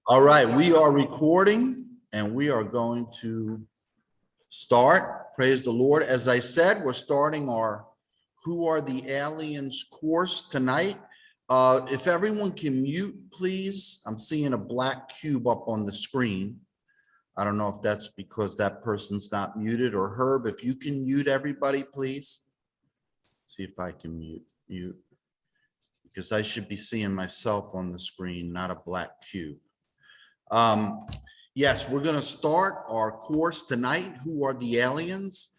All right, we are recording and we are going to start. Praise the Lord. As I said, we're starting our Who Are the Aliens course tonight. If everyone can mute, please. I'm seeing a black cube up on the screen. I don't know if that's because that person's not muted, or Herb, if you can mute everybody, please. See if I can mute, because I should be seeing myself on the screen, not a black cube. Yes, we're going to start our course tonight. Who are the aliens?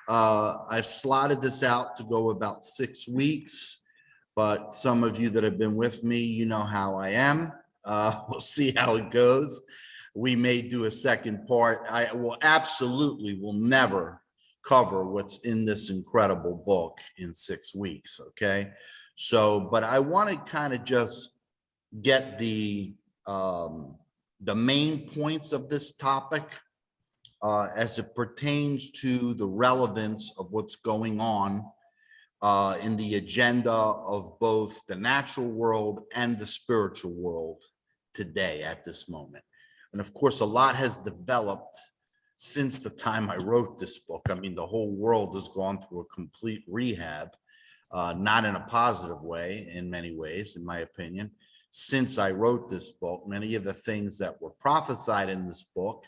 I've slotted this out to go about 6 weeks, but some of you that have been with me, you know how I am. We'll see how it goes. We may do a second part. I will never cover what's in this incredible book in 6 weeks. Okay. So, but I want to kind of just get the main points of this topic as it pertains to the relevance of what's going on in the agenda of both the natural world and the spiritual world today at this moment. And of course, a lot has developed since the time I wrote this book. I mean, the whole world has gone through a complete rehab, not in a positive way in many ways, in my opinion. Since I wrote this book, many of the things that were prophesied in this book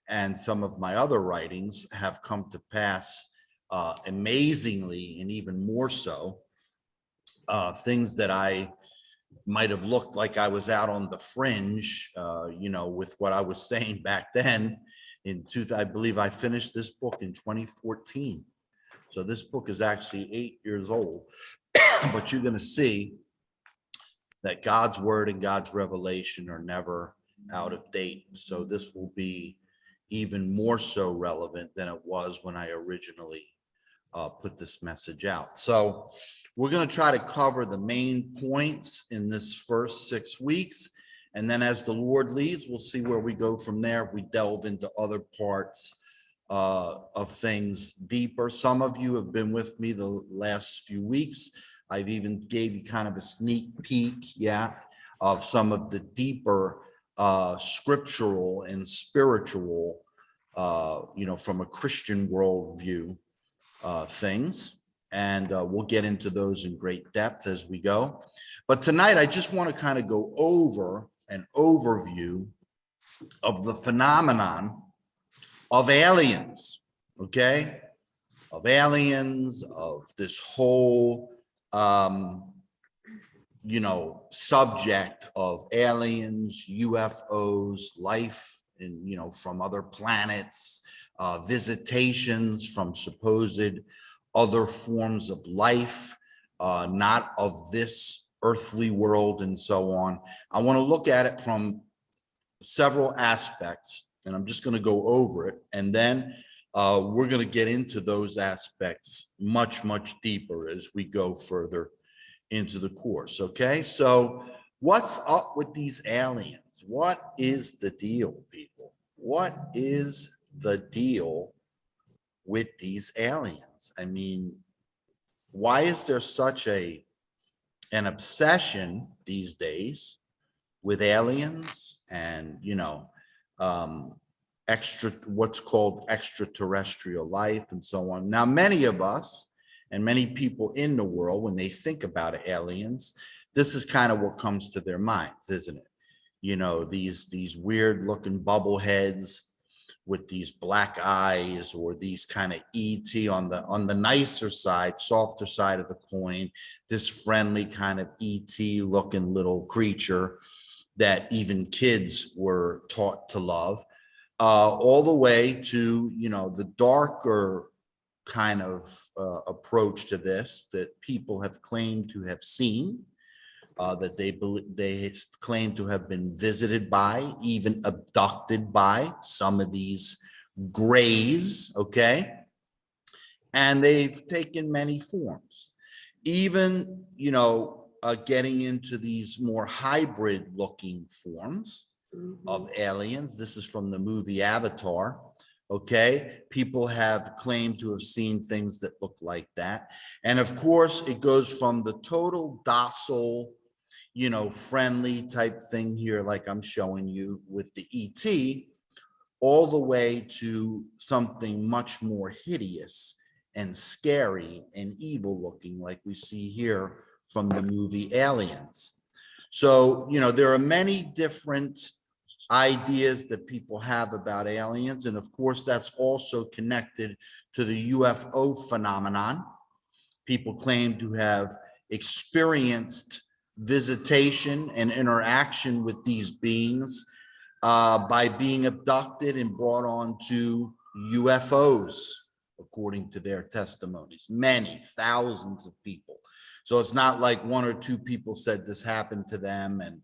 and some of my other writings have come to pass amazingly, and even more so. Things that I might have looked like I was out on the fringe, with what I was saying back then. I believe I finished this book in 2014. So this book is actually 8 years old, but you're going to see that God's word and God's revelation are never out of date. So this will be even more so relevant than it was when I originally put this message out. So we're going to try to cover the main points in this first 6 weeks. And then as the Lord leads, we'll see where we go from there. We delve into other parts of things deeper. Some of you have been with me the last few weeks. I've even gave you kind of a sneak peek, of some of the deeper scriptural and spiritual, from a Christian worldview things. And we'll get into those in great depth as we go. But tonight, I just want to kind of go over an overview of the phenomenon of aliens, okay? Of aliens, of this whole subject of aliens, UFOs, life from other planets, visitations from supposed other forms of life, not of this earthly world, and so on. I want to look at it from several aspects, and I'm just going to go over it, and then we're going to get into those aspects much, much deeper as we go further into the course. Okay, so what's up with these aliens? What is the deal, people? What is the deal with these aliens? I mean, why is there such an obsession these days with aliens and what's called extraterrestrial life and so on? Now, many of us and many people in the world, when they think about aliens, this is kind of what comes to their minds, isn't it? These weird looking bubble heads with these black eyes, or these kind of ET on the nicer side, softer side of the coin, this friendly kind of ET looking little creature that even kids were taught to love, all the way to, the darker kind of approach to this that people have claimed to have seen, that they claim to have been visited by, even abducted by some of these grays, okay? And they've taken many forms, even, getting into these more hybrid looking forms of aliens. This is from the movie Avatar. Okay, people have claimed to have seen things that look like that. And of course, it goes from the total docile, friendly type thing here, like I'm showing you with the ET, all the way to something much more hideous and scary and evil looking, like we see here from the movie Aliens. So, there are many different ideas that people have about aliens. And of course, that's also connected to the UFO phenomenon. People claim to have experienced visitation and interaction with these beings by being abducted and brought onto UFOs, according to their testimonies. Many thousands of people. So it's not like one or two people said this happened to them and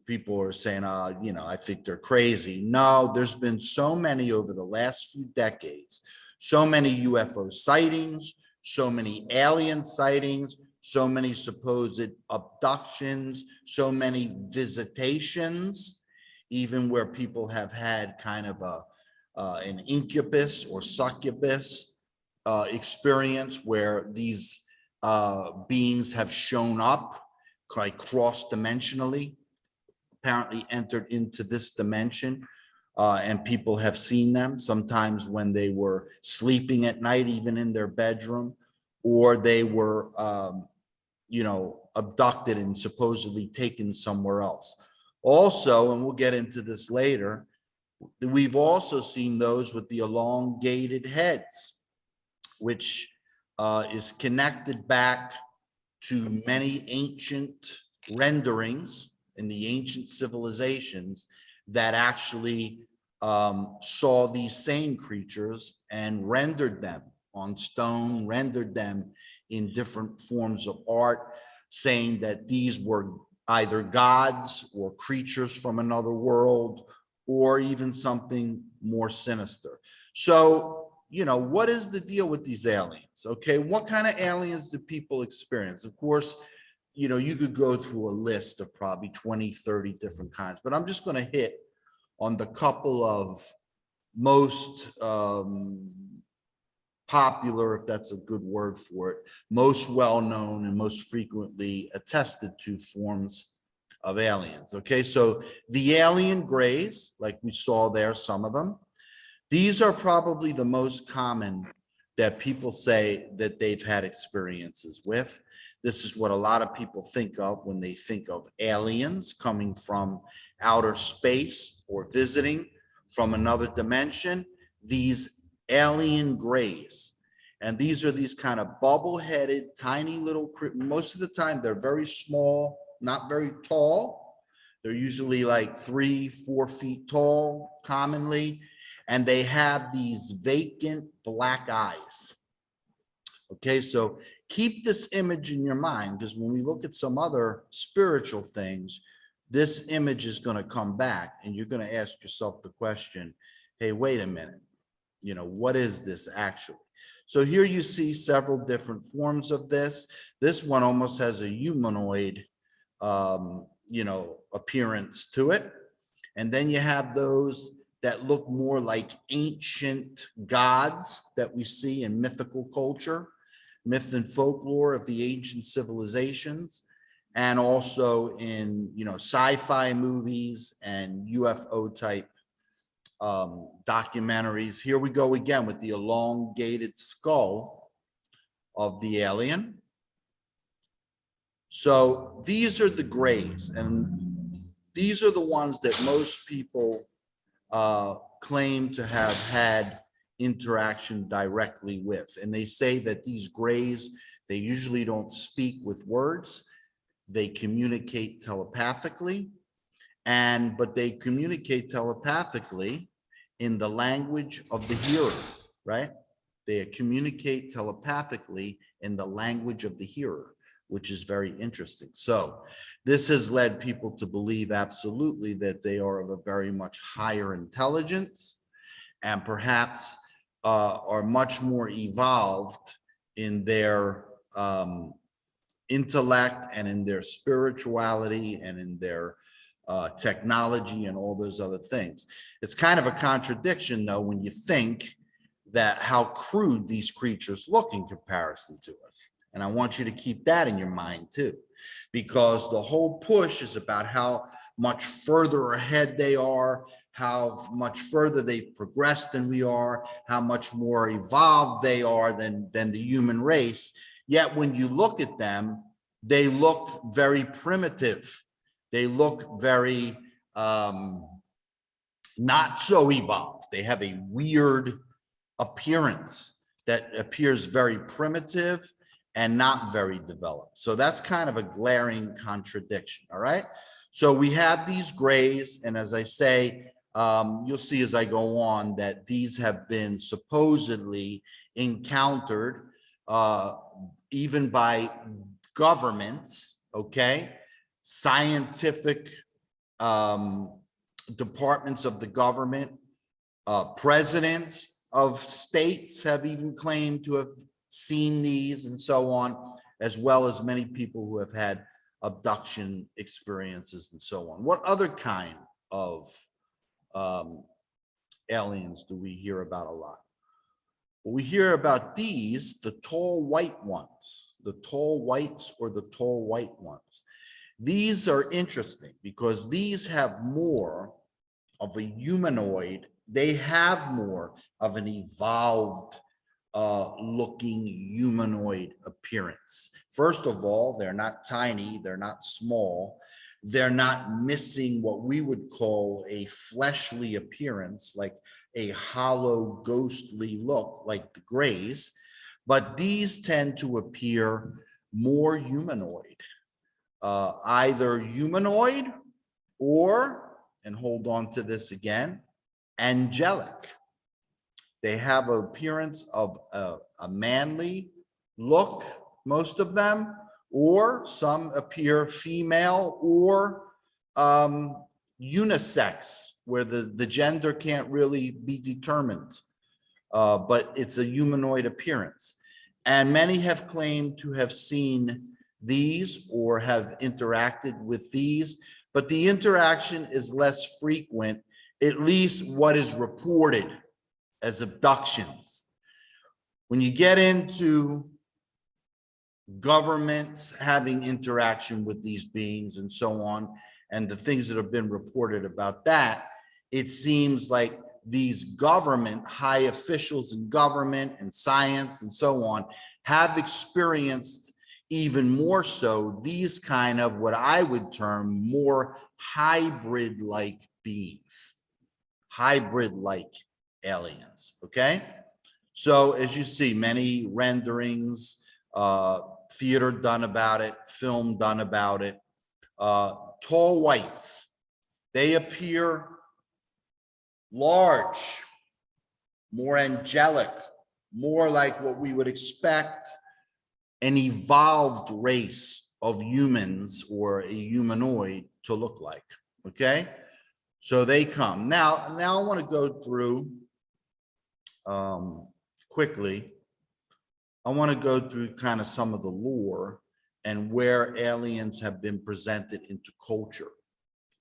people are saying, I think they're crazy. No, there's been so many over the last few decades, so many UFO sightings, so many alien sightings, so many supposed abductions, so many visitations, even where people have had kind of an incubus or succubus experience where these beings have shown up, like cross-dimensionally, apparently entered into this dimension, and people have seen them sometimes when they were sleeping at night, even in their bedroom, or they were, abducted and supposedly taken somewhere else. Also, and we'll get into this later, we've also seen those with the elongated heads, which is connected back to many ancient renderings in the ancient civilizations that actually saw these same creatures and rendered them on stone, rendered them in different forms of art, saying that these were either gods or creatures from another world, or even something more sinister. So, what is the deal with these aliens? Okay, what kind of aliens do people experience? Of course, you could go through a list of probably 20, 30 different kinds, but I'm just going to hit on the couple of most popular, if that's a good word for it, most well-known and most frequently attested to forms of aliens. Okay, so the alien grays, like we saw there, some of them, these are probably the most common that people say that they've had experiences with. This is what a lot of people think of when they think of aliens coming from outer space or visiting from another dimension, these alien grays. And these are these kind of bubble-headed, tiny little, most of the time they're very small, not very tall. They're usually like 3-4 feet tall commonly. And they have these vacant black eyes. Okay, so keep this image in your mind, because when we look at some other spiritual things, this image is going to come back and you're going to ask yourself the question, hey, wait a minute, what is this actually? So here you see several different forms of this. This one almost has a humanoid, appearance to it. And then you have those that look more like ancient gods that we see in mythical culture, myth and folklore of the ancient civilizations, and also in sci-fi movies and UFO type documentaries. Here we go again with the elongated skull of the alien. So these are the grays, and these are the ones that most people claim to have had interaction directly with. And they say that these grays, they usually don't speak with words. They communicate telepathically, but they communicate telepathically in the language of the hearer, right? They communicate telepathically in the language of the hearer, which is very interesting. So this has led people to believe absolutely that they are of a very much higher intelligence and perhaps are much more evolved in their intellect and in their spirituality and in their technology and all those other things. It's kind of a contradiction, though, when you think that how crude these creatures look in comparison to us. And I want you to keep that in your mind too, because the whole push is about how much further ahead they are, how much further they've progressed than we are, how much more evolved they are than the human race. Yet when you look at them, they look very primitive. They look very not so evolved. They have a weird appearance that appears very primitive and not very developed. So that's kind of a glaring contradiction, all right? So we have these grays, and as I say, you'll see as I go on that these have been supposedly encountered even by governments, okay? Scientific departments of the government, presidents of states have even claimed to have seen these and so on, as well as many people who have had abduction experiences and so on. What other kind of aliens do we hear about a lot? Well, we hear about these, the tall white ones, the tall whites or the tall white ones. These are interesting because these have more of a humanoid. They have more of an evolved looking humanoid appearance. First of all, they're not tiny, they're not small, they're not missing what we would call a fleshly appearance, like a hollow, ghostly look like the grays, but these tend to appear more humanoid, either humanoid or, and hold on to this again, angelic. They have an appearance of a manly look, most of them, or some appear female or unisex, where the gender can't really be determined, but it's a humanoid appearance. And many have claimed to have seen these or have interacted with these, but the interaction is less frequent, at least what is reported as abductions. When you get into governments having interaction with these beings and so on, and the things that have been reported about that, it seems like these government, high officials in government and science and so on have experienced even more so these kind of what I would term more hybrid-like beings, hybrid-like aliens, okay? So as you see, many renderings, theater done about it, film done about it. Tall whites, they appear large, more angelic, more like what we would expect an evolved race of humans or a humanoid to look like, okay? So they come. Now I want to go through quickly. I want to go through kind of some of the lore and where aliens have been presented into culture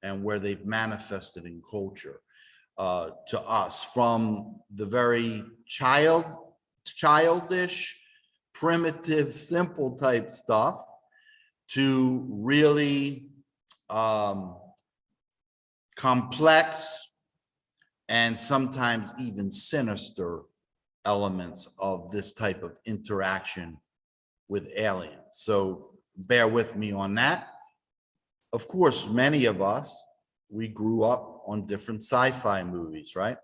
and where they've manifested in culture to us, from the very childish, primitive, simple type stuff to really complex and sometimes even sinister elements of this type of interaction with aliens. So bear with me on that. Of course, many of us, we grew up on different sci-fi movies, right?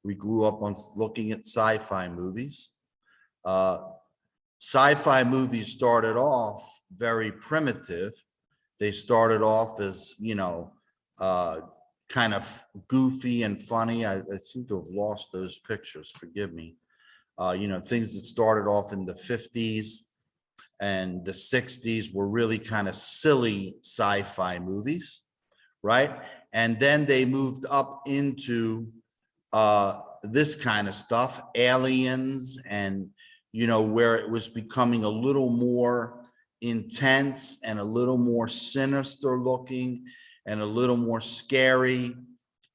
We grew up on looking at sci-fi movies. Sci-fi movies started off very primitive. They started off as, you know, kind of goofy and funny. I seem to have lost those pictures, forgive me. You know, things that started off in the 50s and the 60s were really kind of silly sci-fi movies, right? And then they moved up into this kind of stuff, aliens, and, you know, where it was becoming a little more intense and a little more sinister looking and a little more scary.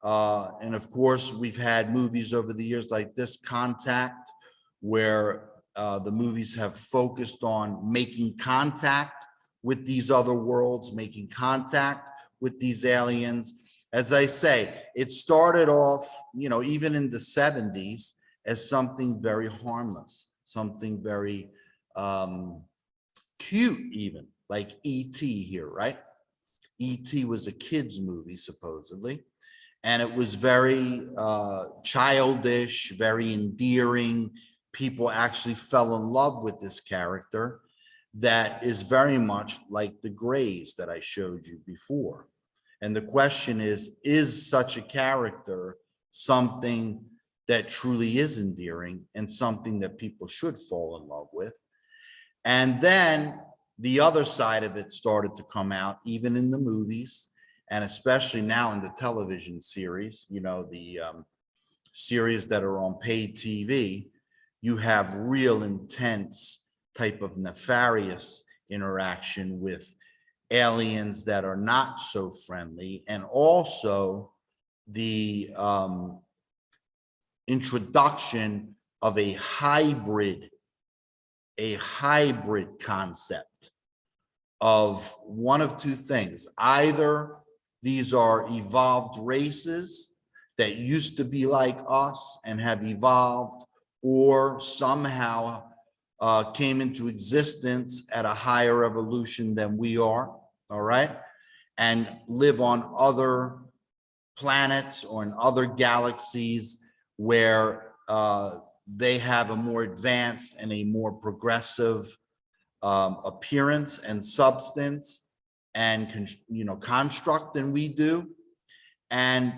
And of course, we've had movies over the years like this, Contact, where the movies have focused on making contact with these other worlds, making contact with these aliens. As I say, it started off, even in the 70s as something very harmless, something very cute, even like E.T. here, right? E.T. was a kid's movie, supposedly. And it was very childish, very endearing. People actually fell in love with this character that is very much like the Greys that I showed you before. And the question is such a character something that truly is endearing and something that people should fall in love with? And then the other side of it started to come out, even in the movies, and especially now in the television series, the series that are on paid TV. You have real intense type of nefarious interaction with aliens that are not so friendly, and also the introduction of a hybrid concept of one of two things. Either these are evolved races that used to be like us and have evolved, or somehow came into existence at a higher evolution than we are, all right, and live on other planets or in other galaxies where they have a more advanced and a more progressive appearance and substance and construct than we do. And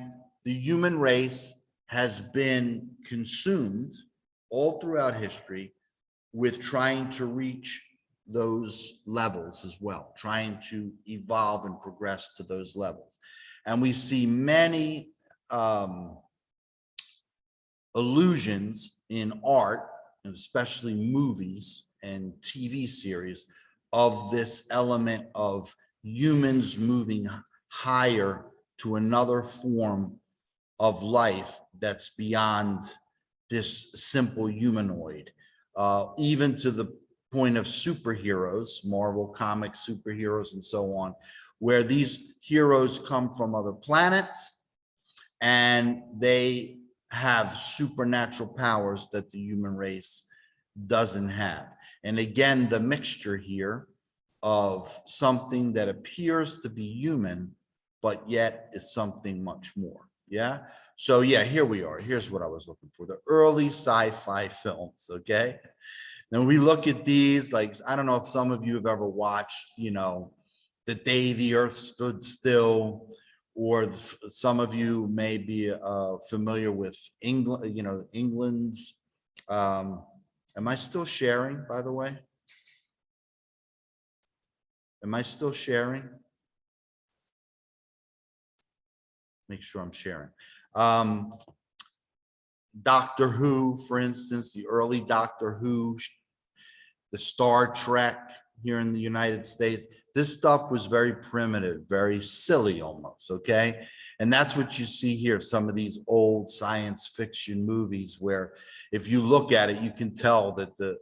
the human race has been consumed all throughout history with trying to reach those levels as well, trying to evolve and progress to those levels. And we see many allusions in art, and especially movies and TV series, of this element of humans moving higher to another form of life that's beyond this simple humanoid, even to the point of superheroes, Marvel comic superheroes and so on, where these heroes come from other planets and they have supernatural powers that the human race doesn't have. And again, the mixture here of something that appears to be human, but yet is something much more. Yeah. So yeah, here we are. Here's what I was looking for: the early sci-fi films. Okay. Then we look at these, like, I don't know if some of you have ever watched, The Day the Earth Stood Still, or some of you may be familiar with England, England's, am I still sharing, by the way? Am I still sharing? Make sure I'm sharing. Doctor Who, for instance, the early Doctor Who, the Star Trek here in the United States. This stuff was very primitive, very silly almost, okay? And that's what you see here, some of these old science fiction movies where if you look at it, you can tell that the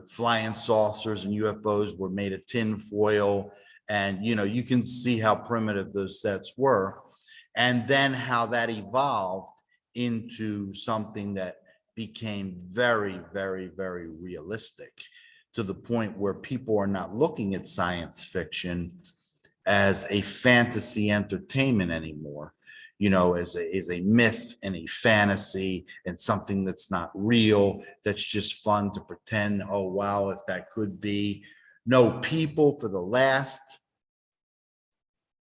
flying saucers and UFOs were made of tin foil, and you can see how primitive those sets were, and then how that evolved into something that became very, very, very realistic, to the point where people are not looking at science fiction as a fantasy entertainment anymore, as a myth and a fantasy and something that's not real, that's just fun to pretend, oh, wow, if that could be. No, people for the last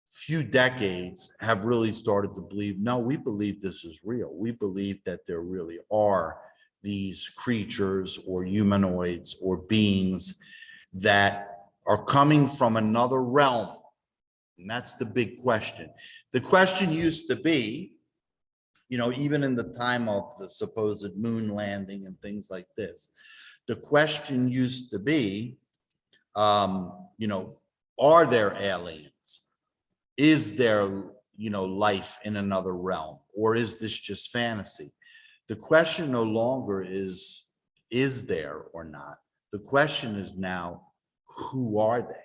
few decades have really started to believe, no, we believe this is real. We believe that there really are these creatures or humanoids or beings that are coming from another realm. And that's the big question. The question used to be, even in the time of the supposed moon landing and things like this, the question used to be, are there aliens? Is there, life in another realm? Or is this just fantasy? The question no longer is is there or not. The question is now, who are they?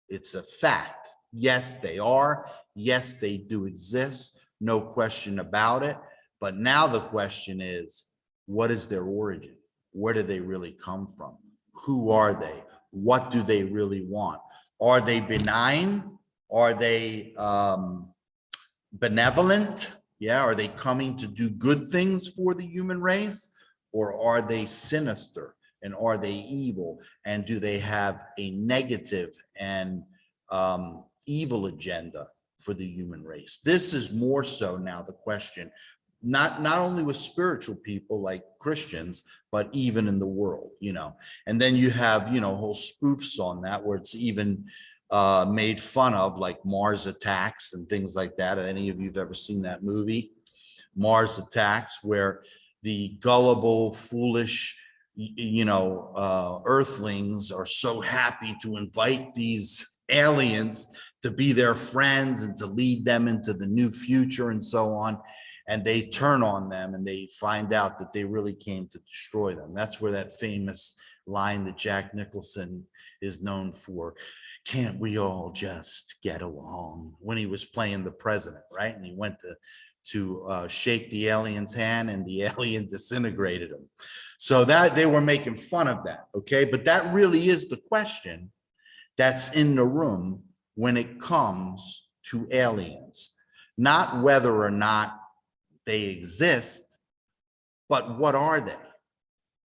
It's a fact. Yes, they are. Yes, they do exist. No question about it. But now the question is, what is their origin? Where do they really come from? Who are they? What do they really want? Are they benign? Are they benevolent? Yeah, are they coming to do good things for the human race? Or are they sinister? And are they evil? And do they have a negative and evil agenda for the human race? This is more so now the question, not only with spiritual people like Christians, but even in the world, you know. And then you have, you know, whole spoofs on that where it's even made fun of, like Mars Attacks and things like that. Any of you have ever seen that movie, Mars Attacks, where the gullible, foolish, you know, earthlings are so happy to invite these aliens to be their friends and to lead them into the new future and so on. And they turn on them and they find out that they really came to destroy them. That's where that famous line that Jack Nicholson is known for, can't we all just get along, when he was playing the president, right? And he went to shake the alien's hand and the alien disintegrated him. So that they were making fun of that, okay? But that really is the question that's in the room when it comes to aliens. Not whether or not they exist, but what are they?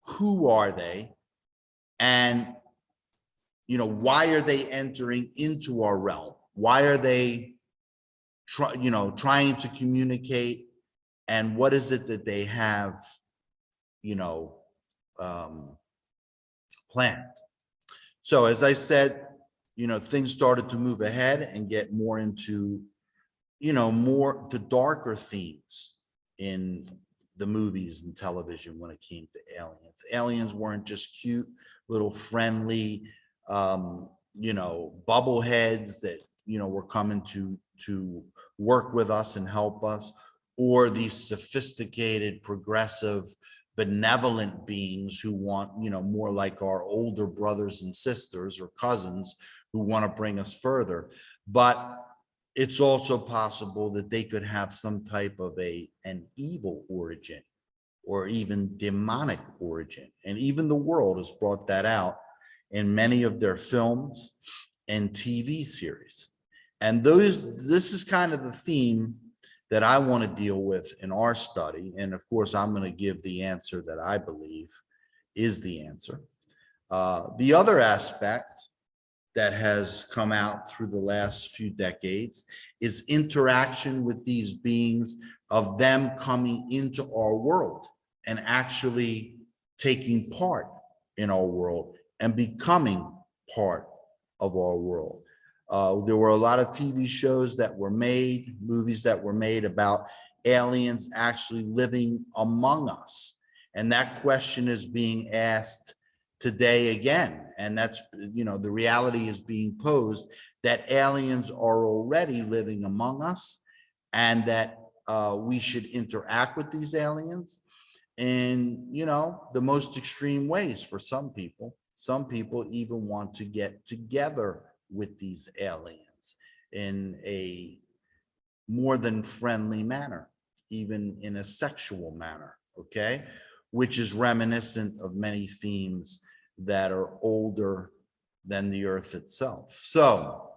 Who are they? And, you know, why are they entering into our realm? Why are they trying to communicate? And what is it that they have, you know, planned? So as I said, you know, things started to move ahead and get more into, you know, more the darker themes in the movies and television when it came to aliens. Aliens weren't just cute little friendly, you know, bubbleheads that, you know, were coming to work with us and help us, or these sophisticated, progressive, benevolent beings who want, you know, more like our older brothers and sisters or cousins who want to bring us further. But it's also possible that they could have some type of an evil origin or even demonic origin. And even the world has brought that out in many of their films and TV series. And this is kind of the theme that I want to deal with in our study. And of course, I'm going to give the answer that I believe is the answer. The other aspect that has come out through the last few decades is interaction with these beings, of them coming into our world and actually taking part in our world and becoming part of our world. There were a lot of TV shows that were made, movies that were made about aliens actually living among us. And that question is being asked today again. And that's, you know, the reality is being posed that aliens are already living among us, and that we should interact with these aliens in, you know, the most extreme ways for some people. Some people even want to get together with these aliens in a more than friendly manner, even in a sexual manner, okay? Which is reminiscent of many themes that are older than the earth itself. So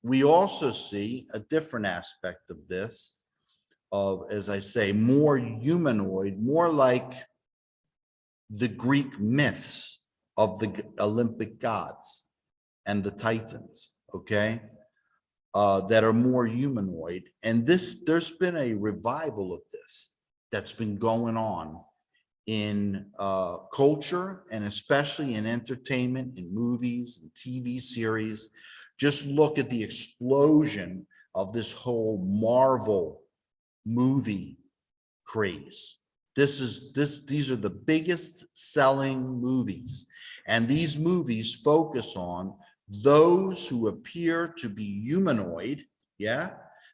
we also see a different aspect of this, of, as I say, more humanoid, more like the Greek myths of the Olympic gods and the Titans, okay? That are more humanoid. And there's been a revival of this that's been going on in culture, and especially in entertainment, in movies and TV series. Just look at the explosion of this whole Marvel movie craze. These are the biggest selling movies, and these movies focus on those who appear to be humanoid. Yeah,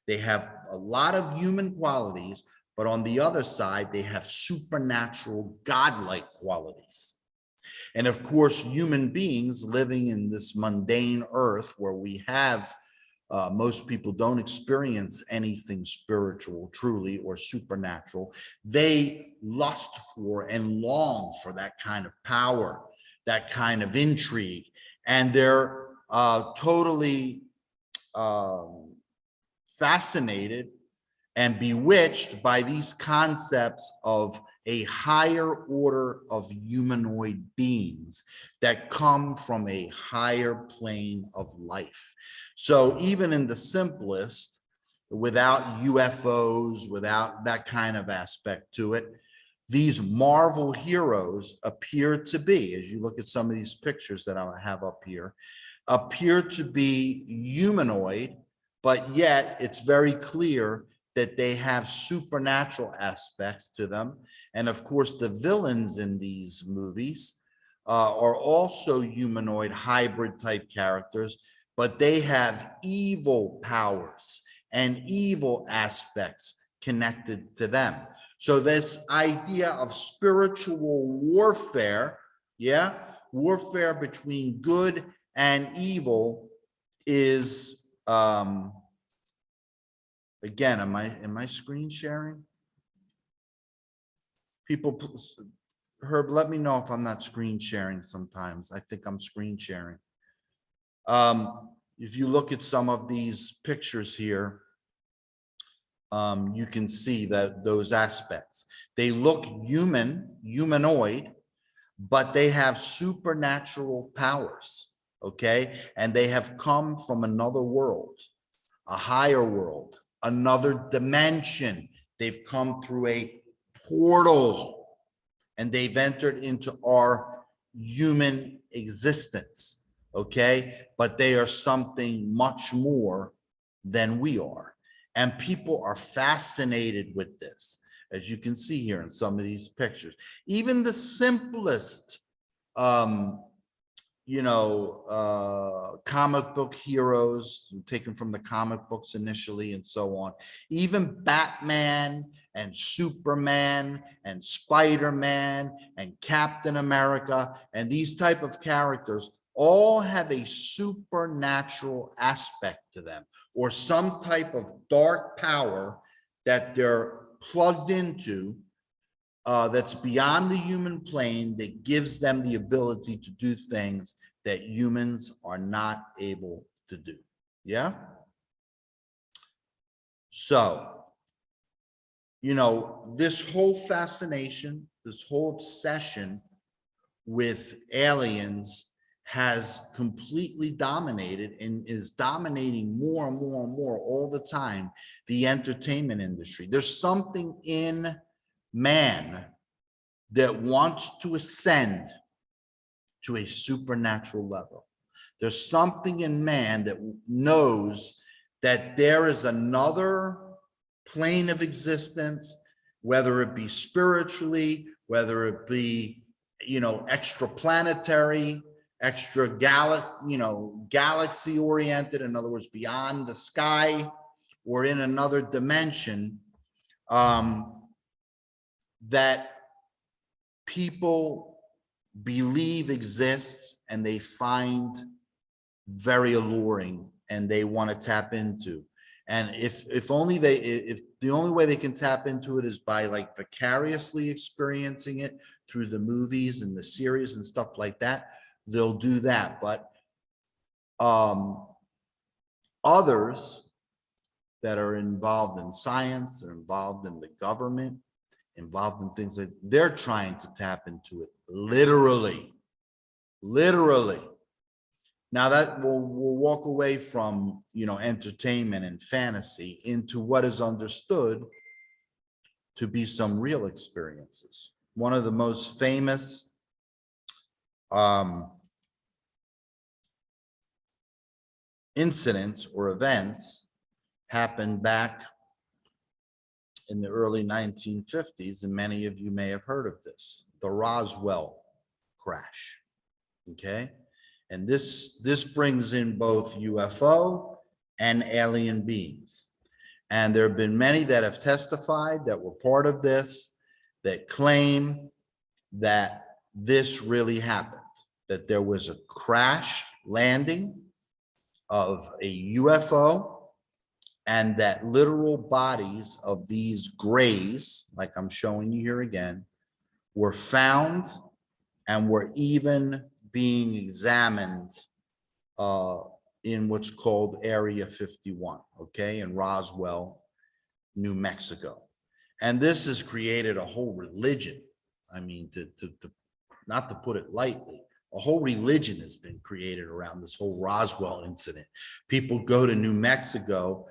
they have a lot of human qualities, But on the other side, they have supernatural, godlike qualities. And of course, human beings living in this mundane earth where we have, most people don't experience anything spiritual, truly, or supernatural. They lust for and long for that kind of power, that kind of intrigue. And they're totally fascinated and bewitched by these concepts of a higher order of humanoid beings that come from a higher plane of life. So even in the simplest, without UFOs, without that kind of aspect to it, these Marvel heroes appear to be, as you look at some of these pictures that I have up here, appear to be humanoid, but yet it's very clear that they have supernatural aspects to them. And of course, the villains in these movies are also humanoid hybrid type characters, but they have evil powers and evil aspects connected to them. So this idea of spiritual warfare, yeah, warfare between good and evil is, again, am I screen sharing? People, Herb, let me know if I'm not screen sharing sometimes. I think I'm screen sharing. If you look at some of these pictures here, you can see that those aspects. They look humanoid, but they have supernatural powers, okay? And they have come from another world, a higher world, another dimension. They've come through a portal and they've entered into our human existence, okay? But they are something much more than we are. And people are fascinated with this, as you can see here in some of these pictures. Even the simplest, comic book heroes taken from the comic books initially and so on. Even Batman and Superman and Spider-Man and Captain America and these type of characters all have a supernatural aspect to them, or some type of dark power that they're plugged into, that's beyond the human plane, that gives them the ability to do things that humans are not able to do. Yeah. So, this whole fascination, this whole obsession with aliens has completely dominated and is dominating more and more and more all the time the entertainment industry. There's something in man that wants to ascend to a supernatural level. There's something in man that knows that there is another plane of existence, whether it be spiritually, whether it be, extraplanetary, galaxy oriented, in other words, beyond the sky or in another dimension, that people believe exists and they find very alluring and they want to tap into. And if the only way they can tap into it is by like vicariously experiencing it through the movies and the series and stuff like that, they'll do that. But others that are involved in science, are involved in the government, involved in things that they're trying to tap into it literally. Now that we'll walk away from, entertainment and fantasy into what is understood to be some real experiences. One of the most famous incidents or events happened back in the early 1950s, and many of you may have heard of this, the Roswell Crash, okay? And this brings in both UFO and alien beings. And there have been many that have testified that were part of this, that claim that this really happened, that there was a crash landing of a UFO, and that literal bodies of these grays, like I'm showing you here again, were found and were even being examined in what's called Area 51, okay, in Roswell, New Mexico. And this has created a whole religion. I mean, not to put it lightly, a whole religion has been created around this whole Roswell incident. People go to New Mexico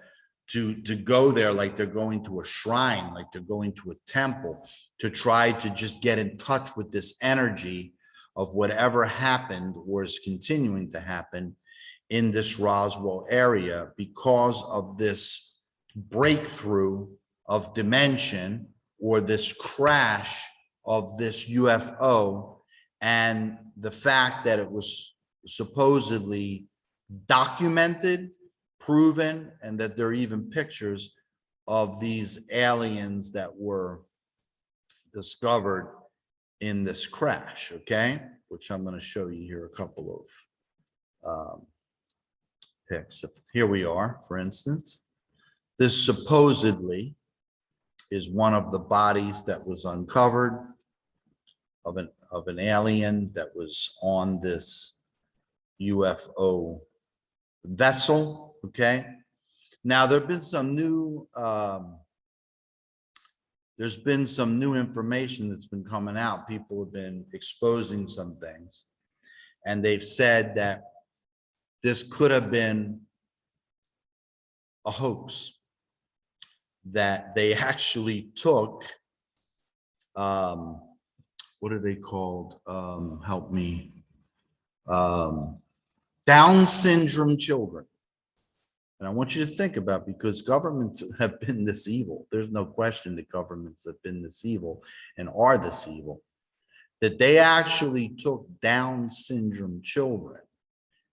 to go there like they're going to a shrine, like they're going to a temple, to try to just get in touch with this energy of whatever happened or is continuing to happen in this Roswell area because of this breakthrough of dimension or this crash of this UFO, and the fact that it was supposedly documented, proven, and that there are even pictures of these aliens that were discovered in this crash, okay? Which I'm going to show you here a couple of pics. Here we are, for instance. This supposedly is one of the bodies that was uncovered of an alien that was on this UFO vessel, okay? Now, there's been some new information that's been coming out. People have been exposing some things, and they've said that this could have been a hoax, that they actually took, what are they called? Help me. Down syndrome children. And I want you to think about, because governments have been this evil. There's no question that governments have been this evil and are this evil, that they actually took Down syndrome children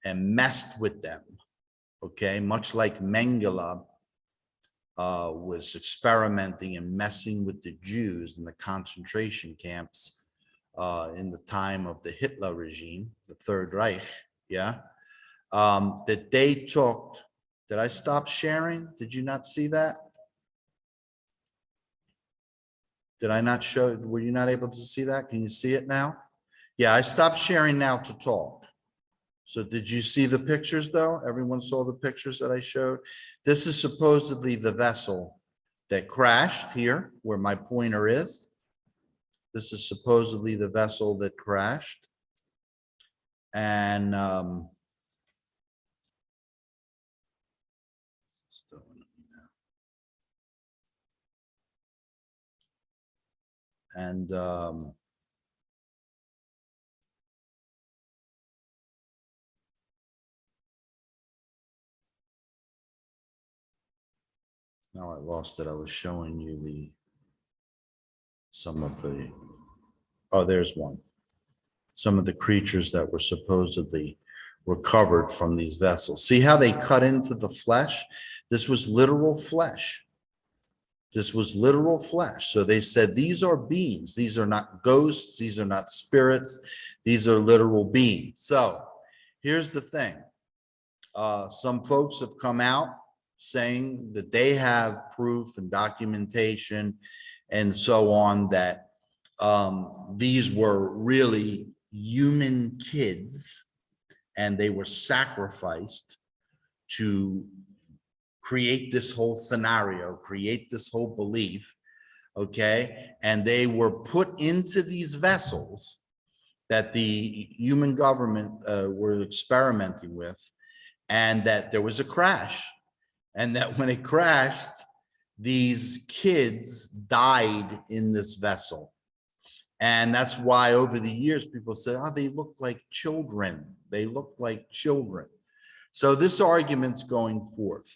and messed with them, okay? Much like Mengele was experimenting and messing with the Jews in the concentration camps in the time of the Hitler regime, the Third Reich, yeah? That they took, did I stop sharing? Did you not see that? Did I not show, were you not able to see that? Can you see it now? Yeah, I stopped sharing now to talk. So did you see the pictures though? Everyone saw the pictures that I showed? This is supposedly the vessel that crashed here, where my pointer is. This is supposedly the vessel that crashed. And now I lost it. I was showing you some of the, oh, there's one. Some of the creatures that were supposedly recovered from these vessels. See how they cut into the flesh? This was literal flesh. This was literal flesh. So they said, these are beings. These are not ghosts. These are not spirits. These are literal beings. So here's the thing. Some folks have come out saying that they have proof and documentation and so on that these were really human kids and they were sacrificed to create this whole scenario, create this whole belief, okay? And they were put into these vessels that the human government were experimenting with, and that there was a crash. And that when it crashed, these kids died in this vessel. And that's why over the years, people say, oh, they look like children. They look like children. So this argument's going forth.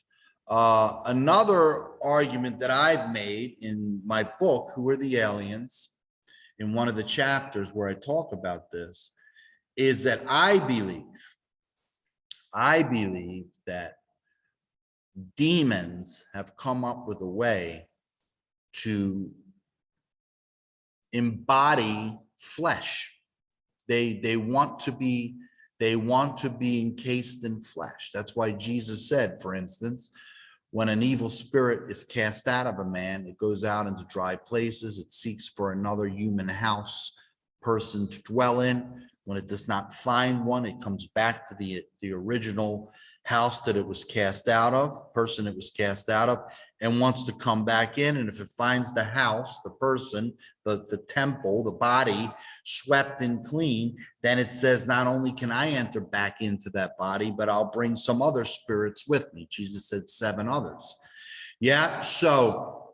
Another argument that I've made in my book, Who Are the Aliens, in one of the chapters where I talk about this, is that I believe that demons have come up with a way to embody flesh. They want to be encased in flesh. That's why Jesus said, for instance, when an evil spirit is cast out of a man, it goes out into dry places. It seeks for another human person to dwell in. When it does not find one, it comes back to the original house that it was cast out of, person it was cast out of, and wants to come back in. And if it finds the house, the person, the temple, the body swept and clean, then it says, not only can I enter back into that body, but I'll bring some other spirits with me. Jesus said 7 others. Yeah. So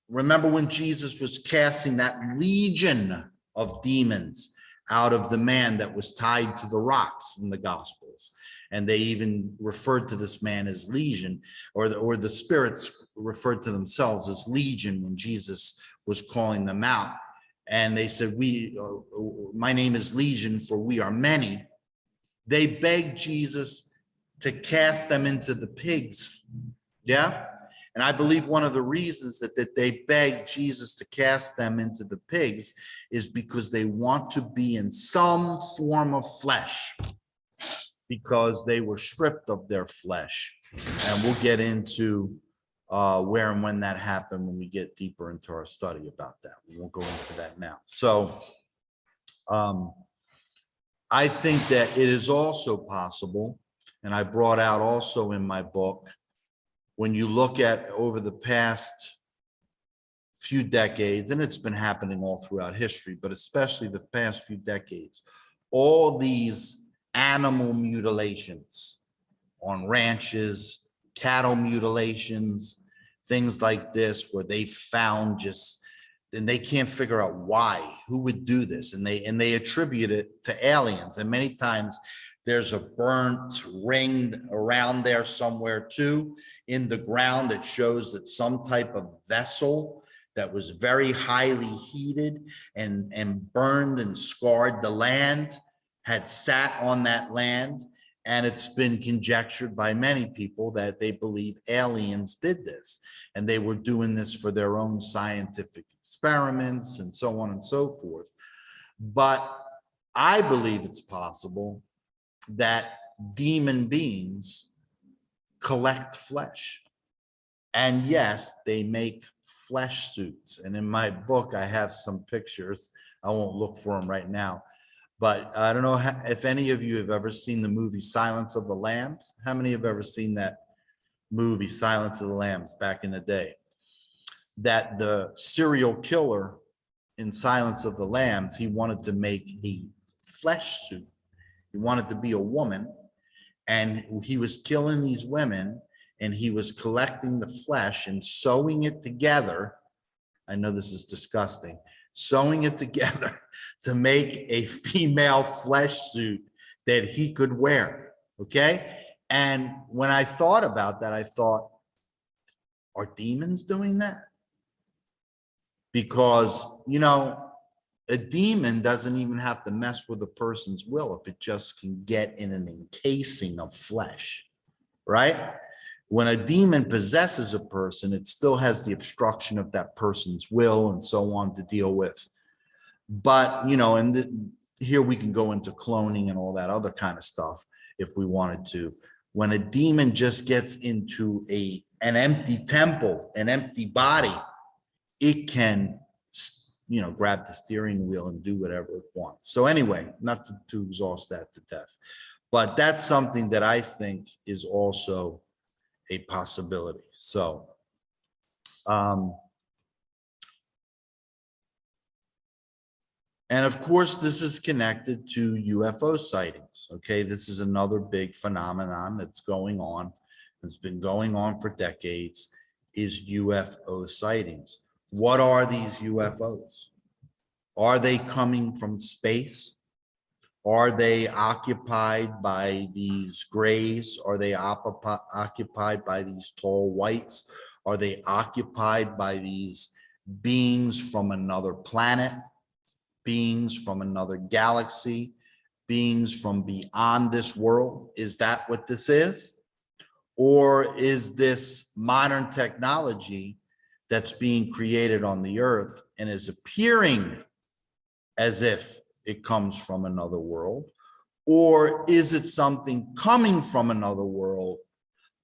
remember when Jesus was casting that legion of demons out of the man that was tied to the rocks in the Gospels. And they even referred to this man as legion, or the spirits referred to themselves as legion when Jesus was calling them out. And they said, my name is Legion, for we are many. They begged Jesus to cast them into the pigs. Yeah. And I believe one of the reasons that they begged Jesus to cast them into the pigs is because they want to be in some form of flesh, because they were stripped of their flesh. And we'll get into where and when that happened when we get deeper into our study about that. We won't go into that now. So I think that it is also possible, and I brought out also in my book, when you look at over the past few decades, and it's been happening all throughout history, but especially the past few decades, all these animal mutilations on ranches, cattle mutilations, things like this, where they found and they can't figure out who would do this, and they attribute it to aliens. And many times there's a burnt ring around there somewhere too in the ground that shows that some type of vessel that was very highly heated and burned and scarred the land had sat on that land. And it's been conjectured by many people that they believe aliens did this, and they were doing this for their own scientific experiments and so on and so forth. But I believe it's possible that demon beings collect flesh. And yes, they make flesh suits. And in my book, I have some pictures. I won't look for them right now. But I don't know if any of you have ever seen the movie Silence of the Lambs. How many have ever seen that movie, Silence of the Lambs, back in the day? That the serial killer in Silence of the Lambs, he wanted to make a flesh suit. He wanted to be a woman, and he was killing these women, and he was collecting the flesh and sewing it together. I know this is disgusting. Sewing it together to make a female flesh suit that he could wear. Okay. And when I thought about that, I thought, are demons doing that? Because, a demon doesn't even have to mess with a person's will if it just can get in an encasing of flesh, right? When a demon possesses a person, it still has the obstruction of that person's will and so on to deal with. But, here we can go into cloning and all that other kind of stuff if we wanted to. When a demon just gets into an empty temple, an empty body, it can, grab the steering wheel and do whatever it wants. So anyway, not to exhaust that to death, but that's something that I think is also a possibility. So, and of course, this is connected to UFO sightings. Okay, this is another big phenomenon that's going on. It's been going on for decades, is UFO sightings. What are these UFOs? Are they coming from space? Are they occupied by these grays? Are they occupied by these tall whites? Are they occupied by these beings from another planet, beings from another galaxy, beings from beyond this world? Is that what this is? Or is this modern technology that's being created on the earth and is appearing as if it comes from another world? Or is it something coming from another world,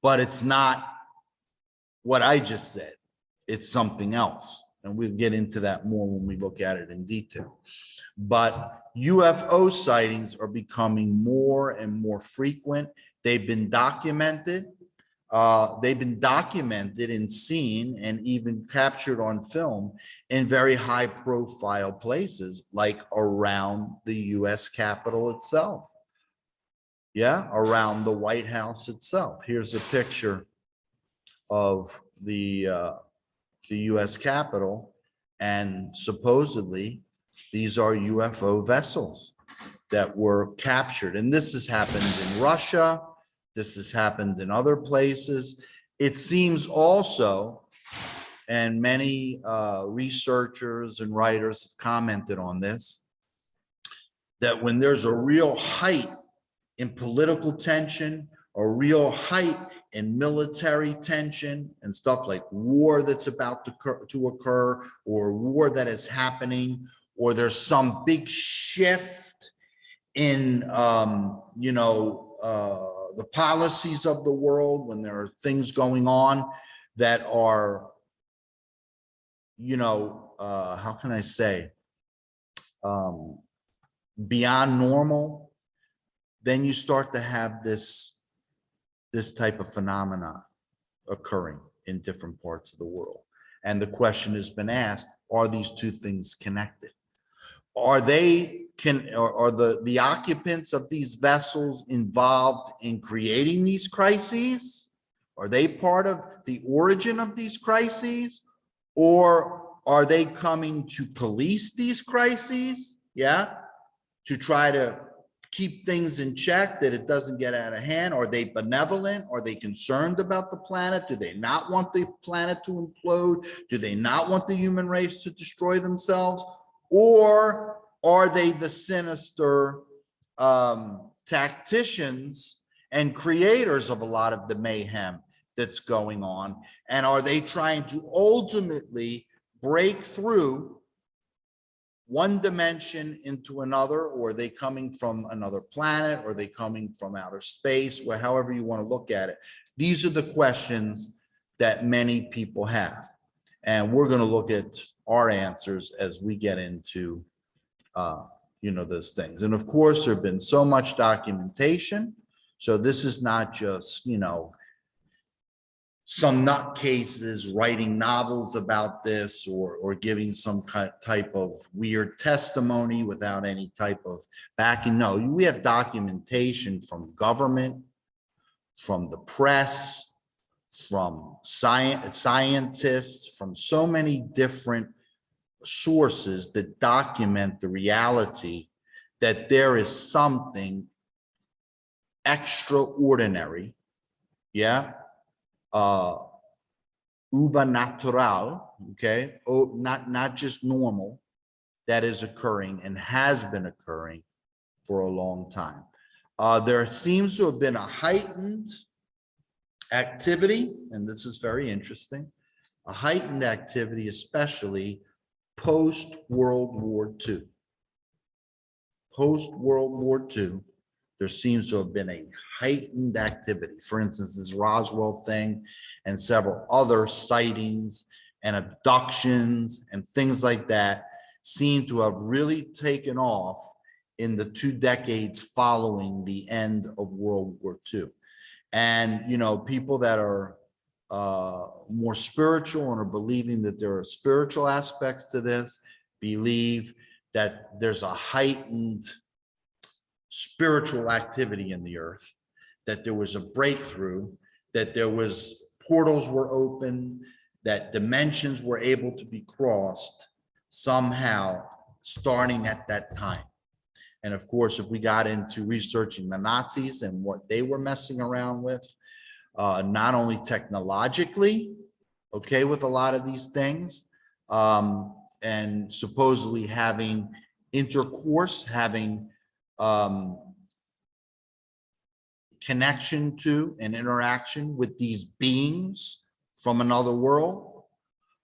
but it's not what I just said? It's something else. And we'll get into that more when we look at it in detail. But UFO sightings are becoming more and more frequent. They've been documented. And seen and even captured on film in very high profile places, like around the US Capitol itself. Yeah, around the White House itself. Here's a picture of the US Capitol, and supposedly these are UFO vessels that were captured. And this has happened in Russia. This has happened in other places. It seems also, and many researchers and writers have commented on this, that when there's a real height in political tension, a real height in military tension and stuff like war that's about to occur, or war that is happening, or there's some big shift in, the policies of the world, when there are things going on that are, how can I say, beyond normal, then you start to have this type of phenomena occurring in different parts of the world. And the question has been asked, are these two things connected? Are the occupants of these vessels involved in creating these crises? Are they part of the origin of these crises? Or are they coming to police these crises? Yeah, to try to keep things in check, that it doesn't get out of hand? Are they benevolent? Are they concerned about the planet? Do they not want the planet to implode? Do they not want the human race to destroy themselves? Or are they the sinister tacticians and creators of a lot of the mayhem that's going on? And are they trying to ultimately break through one dimension into another? Or are they coming from another planet? Or are they coming from outer space? Or however you want to look at it. These are the questions that many people have. And we're going to look at our answers as we get into, those things. And of course, there have been so much documentation. So this is not just, some nutcases writing novels about this, or giving some type of weird testimony without any type of backing. No, we have documentation from government, from the press, from scientists, from so many different sources that document the reality that there is something extraordinary, übernatural, okay, not just normal, that is occurring and has been occurring for a long time. There seems to have been a heightened activity, and this is very interesting, a heightened activity, especially post-World War II. Post-World War II, there seems to have been a heightened activity. For instance, this Roswell thing and several other sightings and abductions and things like that seem to have really taken off in the 2 decades following the end of World War II. And, people that are more spiritual and are believing that there are spiritual aspects to this, believe that there's a heightened spiritual activity in the earth, that there was a breakthrough, that there was portals were open, that dimensions were able to be crossed somehow starting at that time. And of course, if we got into researching the Nazis and what they were messing around with, not only technologically, okay, with a lot of these things, and supposedly having intercourse, having connection to and interaction with these beings from another world,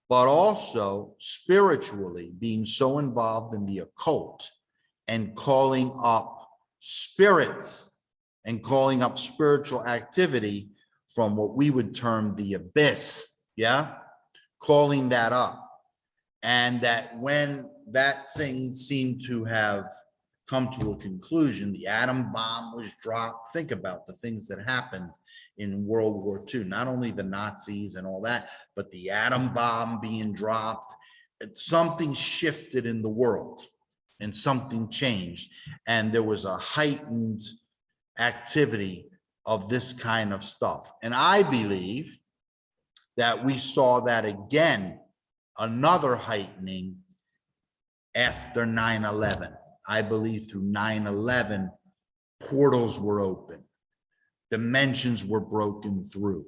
but also spiritually being so involved in the occult and calling up spirits and calling up spiritual activity from what we would term the abyss, yeah? Calling that up. And that when that thing seemed to have come to a conclusion, the atom bomb was dropped. Think about the things that happened in World War II, not only the Nazis and all that, but the atom bomb being dropped. Something shifted in the world and something changed. And there was a heightened activity of this kind of stuff. And I believe that we saw that again, another heightening after 9/11. I believe through 9/11, portals were open, dimensions were broken through,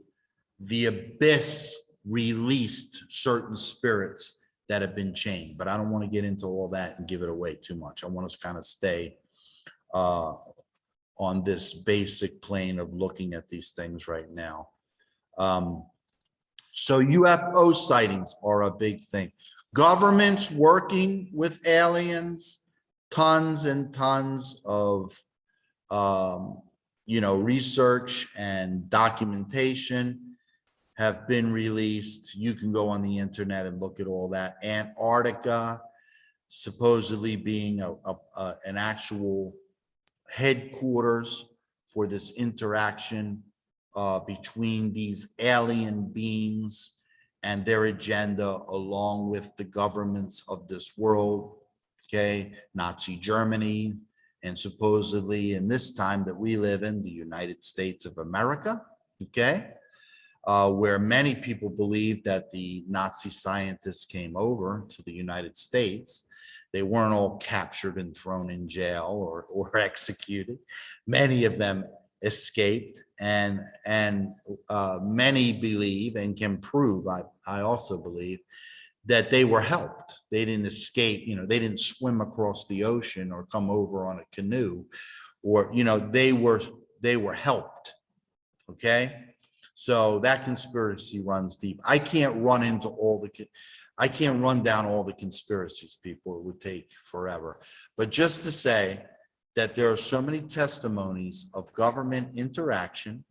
the abyss released certain spirits that have been chained. But I don't want to get into all that and give it away too much. I want us to kind of stay on this basic plane of looking at these things right now. So UFO sightings are a big thing. Governments working with aliens, tons and tons of, research and documentation have been released. You can go on the internet and look at all that. Antarctica supposedly being an actual headquarters for this interaction between these alien beings and their agenda, along with the governments of this world, okay? Nazi Germany, and supposedly in this time that we live in, the United States of America, okay? Where many people believe that the Nazi scientists came over to the United States. They weren't all captured and thrown in jail or executed. Many of them escaped, and many believe and can prove, I also believe, that they were helped. They didn't escape, they didn't swim across the ocean or come over on a canoe, or, they were helped, okay? So that conspiracy runs deep. I can't run down all the conspiracies, people. It would take forever. But just to say that there are so many testimonies of government interaction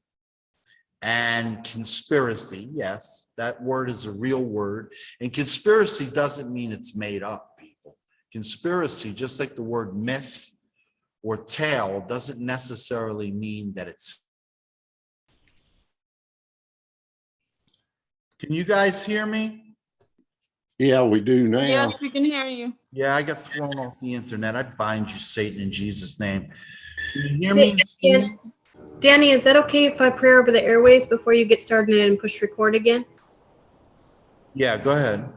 and conspiracy. Yes, that word is a real word. And conspiracy doesn't mean it's made up, people. Conspiracy, just like the word myth or tale, doesn't necessarily mean that it's. Can you guys hear me? Yeah, we do now. Yes, we can hear you. Yeah, I got thrown off the internet. I bind you, Satan, in Jesus' name. Can you hear me? Yes. Danny, is that okay if I pray over the airways before you get started and push record again? Yeah, go ahead.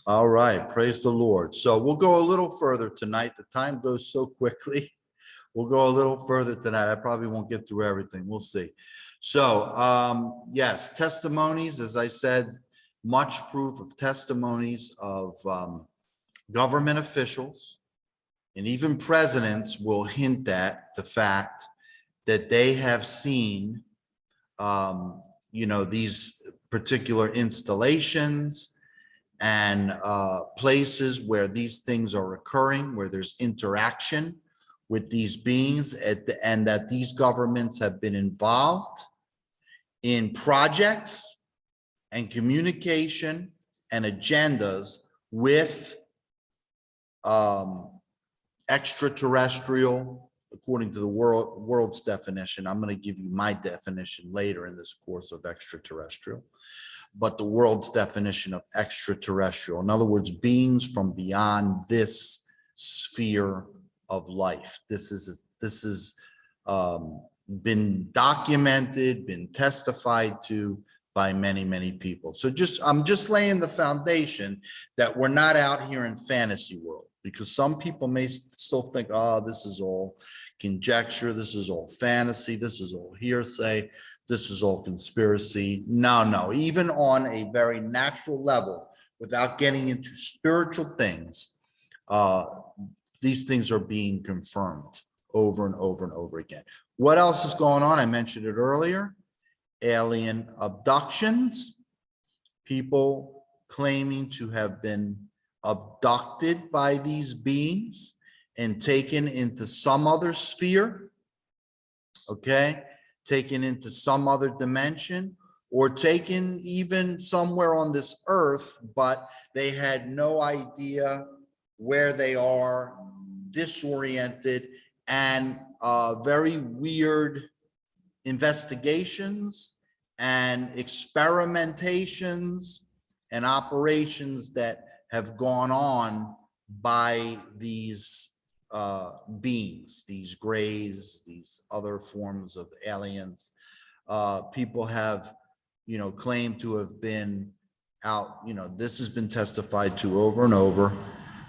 All right, praise the Lord. So we'll go a little further tonight. The time goes so quickly. We'll go a little further tonight. I probably won't get through everything. We'll see. So, yes, testimonies, as I said, much proof of testimonies of government officials, and even presidents will hint at the fact that they have seen, these particular installations and places where these things are occurring, where there's interaction with these beings, and that these governments have been involved in projects and communication and agendas with extraterrestrial, according to the world's definition. I'm going to give you my definition later in this course of extraterrestrial, but the world's definition of extraterrestrial, in other words, beings from beyond this sphere of life. This is been documented, been testified to by many, many people. So I'm just laying the foundation that we're not out here in fantasy world, because some people may still think, oh, this is all conjecture, this is all fantasy, this is all hearsay, this is all conspiracy. No, even on a very natural level, without getting into spiritual things, these things are being confirmed over and over and over again. What else is going on? I mentioned it earlier. Alien abductions, people claiming to have been abducted by these beings and taken into some other sphere, okay, taken into some other dimension, or taken even somewhere on this earth, but they had no idea where they are, disoriented, and very weird investigations and experimentations and operations that have gone on by these beings, these grays, these other forms of aliens. People have, claimed to have been out, this has been testified to over and over.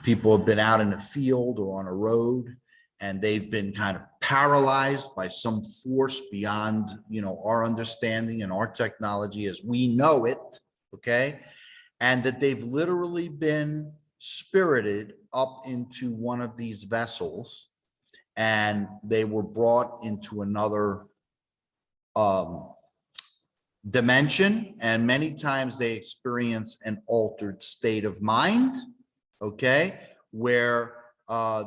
People have been out in a field or on a road, and they've been kind of paralyzed by some force beyond, our understanding and our technology as we know it, okay? And that they've literally been spirited up into one of these vessels, and they were brought into another dimension, and many times they experience an altered state of mind, okay, where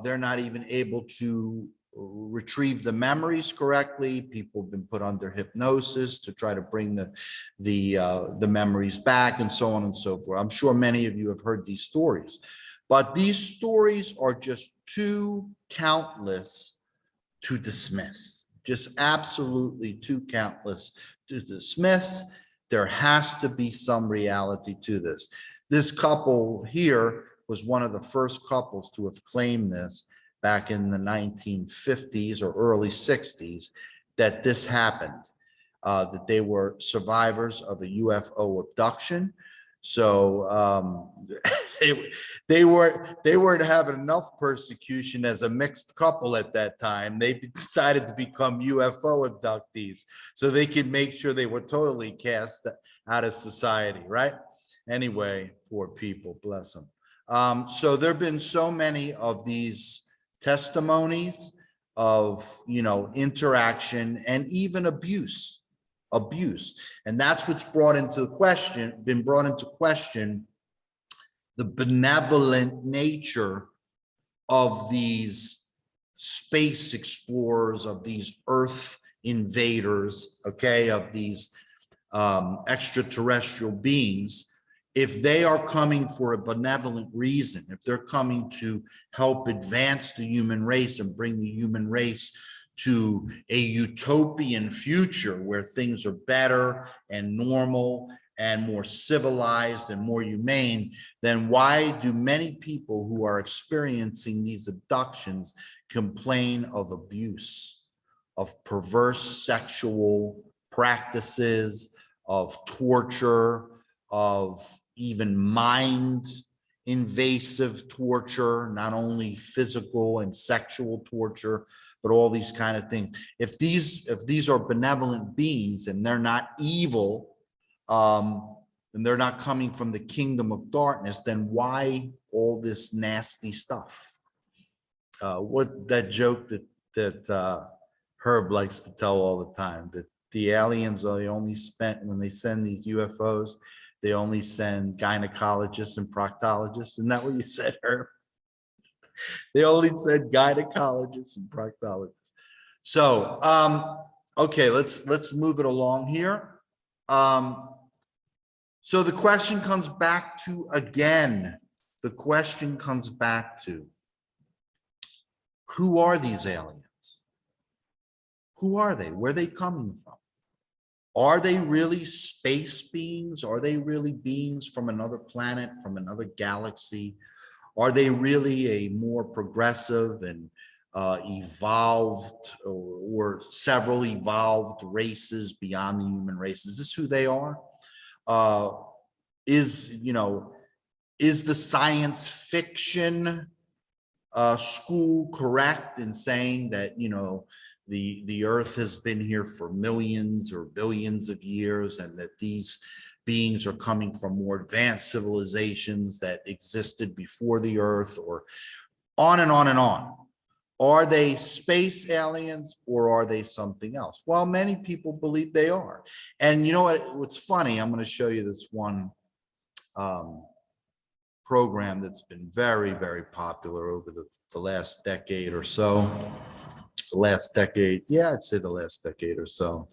they're not even able to retrieve the memories correctly. People have been put under hypnosis to try to bring the memories back, and so on and so forth. I'm sure many of you have heard these stories, but these stories are just too countless to dismiss. Just absolutely too countless to dismiss. There has to be some reality to this. This couple here was one of the first couples to have claimed this back in the 1950s or early 60s, that this happened, that they were survivors of a UFO abduction. So they weren't having enough persecution as a mixed couple at that time. They decided to become UFO abductees so they could make sure they were totally cast out of society, right? Anyway, poor people, bless them. So there have been so many of these testimonies of, interaction and even abuse. And that's what's been brought into question, the benevolent nature of these space explorers, of these earth invaders, okay, of these extraterrestrial beings. If they are coming for a benevolent reason, if they're coming to help advance the human race and bring the human race to a utopian future where things are better and normal and more civilized and more humane, then why do many people who are experiencing these abductions complain of abuse, of perverse sexual practices, of torture, of even mind invasive torture, not only physical and sexual torture, but all these kind of things? If these are benevolent beings and they're not evil, and they're not coming from the kingdom of darkness, then why all this nasty stuff? What that joke that Herb likes to tell all the time, that the aliens are only spent when they send these UFOs, they only send gynecologists and proctologists. Isn't that what you said, Herb? They only send gynecologists and proctologists. So, okay, let's move it along here. So the question comes back to, again, who are these aliens? Who are they? Where are they coming from? Are they really space beings? Are they really beings from another planet, from another galaxy? Are they really a more progressive and evolved or several evolved races beyond the human race? Is this who they are? Is the science fiction school correct in saying that, the earth has been here for millions or billions of years, and that these beings are coming from more advanced civilizations that existed before the earth, or on and on and on? Are they space aliens or are they something else? Well, many people believe they are. And you know what's funny? I'm going to show you this one program that's been very, very popular over the last decade or so. The last decade, yeah, I'd say the last decade or so.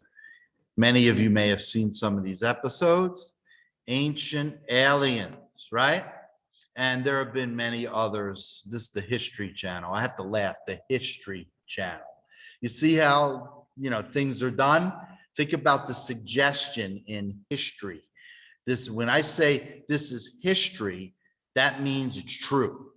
Many of you may have seen some of these episodes. Ancient Aliens, right? And there have been many others. This is the History Channel. I have to laugh, the History Channel. You see how, things are done? Think about the suggestion in history. This, when I say this is history, that means it's true,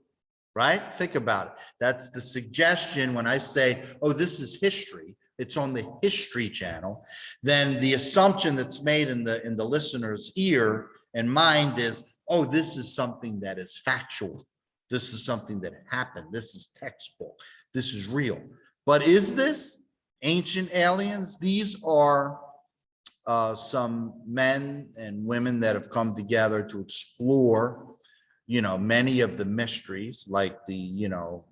right? Think about it. That's the suggestion when I say, oh, this is history. It's on the History Channel. Then the assumption that's made in the listener's ear and mind is, oh, this is something that is factual. This is something that happened. This is textbook. This is real. But is this Ancient Aliens? These are some men and women that have come together to explore, many of the mysteries, like the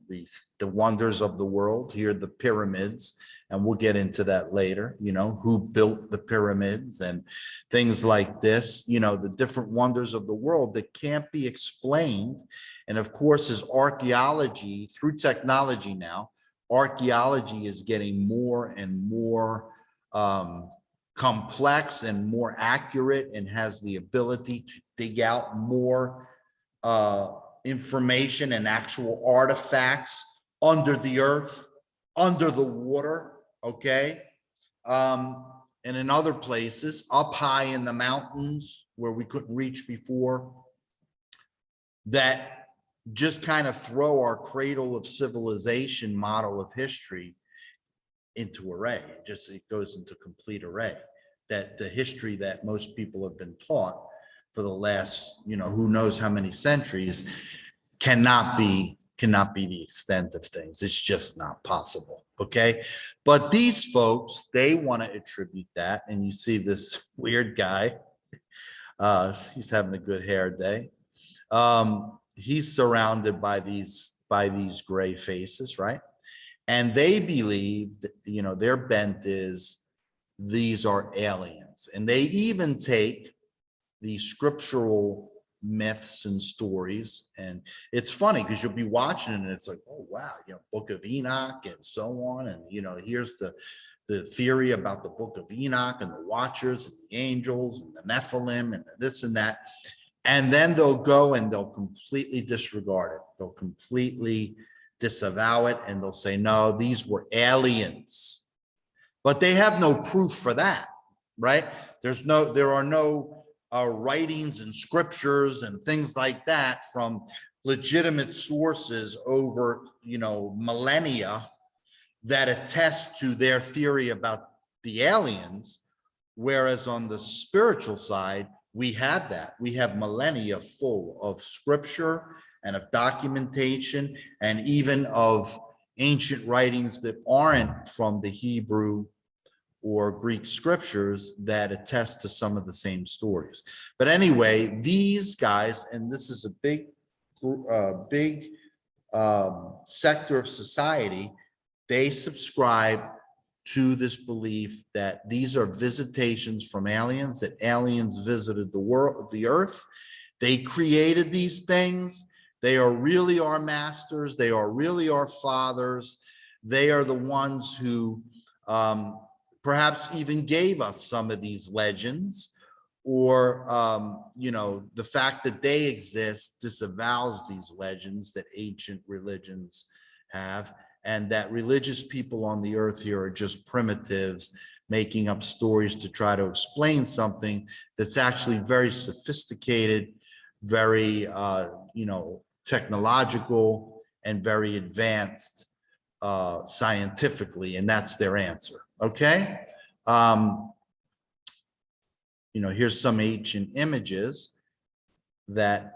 wonders of the world. Here, the pyramids, and we'll get into that later. Who built the pyramids and things like this. The different wonders of the world that can't be explained. And of course, as archaeology, through technology now, archaeology is getting more and more complex and more accurate, and has the ability to dig out more information and actual artifacts under the earth, under the water, okay? And in other places, up high in the mountains where we couldn't reach before, that just kind of throw our cradle of civilization model of history into array. It goes into complete array. That the history that most people have been taught for the last, who knows how many centuries, cannot be the extent of things. It's just not possible. Okay. But these folks, they want to attribute that. And you see this weird guy. He's having a good hair day. He's surrounded by these gray faces, right? And they believe that, their bent is these are aliens. And they even take the scriptural myths and stories. And it's funny because you'll be watching it and it's like, oh, wow, Book of Enoch and so on. And, here's the theory about the Book of Enoch and the Watchers and the angels and the Nephilim and this and that. And then they'll go and they'll completely disregard it. They'll completely disavow it. And they'll say, no, these were aliens. But they have no proof for that, right? There are no writings and scriptures and things like that from legitimate sources over, millennia that attest to their theory about the aliens. Whereas on the spiritual side, we have that. We have millennia full of scripture and of documentation and even of ancient writings that aren't from the Hebrew or Greek scriptures that attest to some of the same stories. But anyway, these guys, and this is a big sector of society, they subscribe to this belief that these are visitations from aliens, that aliens visited the world, the earth. They created these things. They are really our masters. They are really our fathers. They are the ones who perhaps even gave us some of these legends, or, the fact that they exist disavows these legends that ancient religions have, and that religious people on the earth here are just primitives making up stories to try to explain something that's actually very sophisticated, very, technological, and very advanced scientifically, and that's their answer. Okay. Here's some ancient images that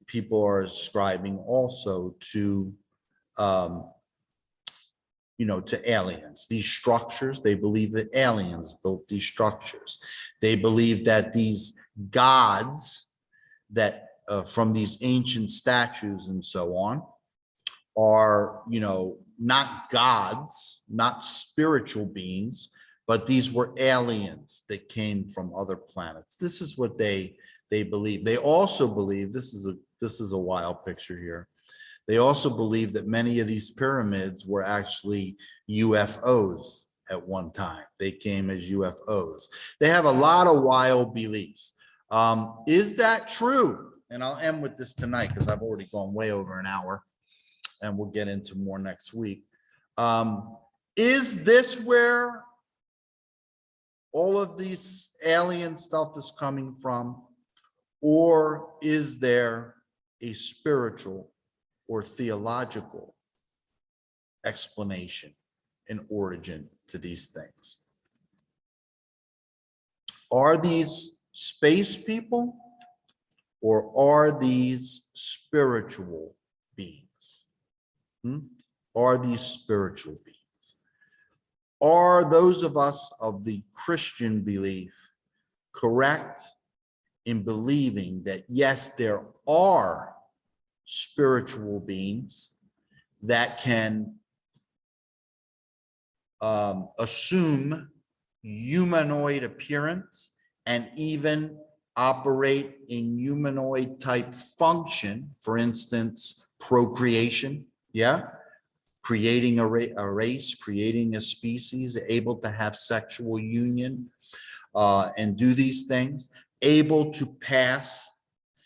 people are ascribing also to, to aliens. These structures, they believe that aliens built these structures. They believe that these gods that from these ancient statues and so on are, not gods, not spiritual beings, but these were aliens that came from other planets. This is what they believe. They also believe, this is a wild picture here. They also believe that many of these pyramids were actually UFOs at one time. They came as UFOs. They have a lot of wild beliefs. Is that true? And I'll end with this tonight because I've already gone way over an hour, and we'll get into more next week. Is this where all of this alien stuff is coming from? Or is there a spiritual or theological explanation and origin to these things? Are these space people, or are these spiritual beings? Are these spiritual beings? Are those of us of the Christian belief correct in believing that, yes, there are spiritual beings that can assume humanoid appearance and even operate in humanoid type function, for instance, procreation, creating a race, creating a species, able to have sexual union and do these things, able to pass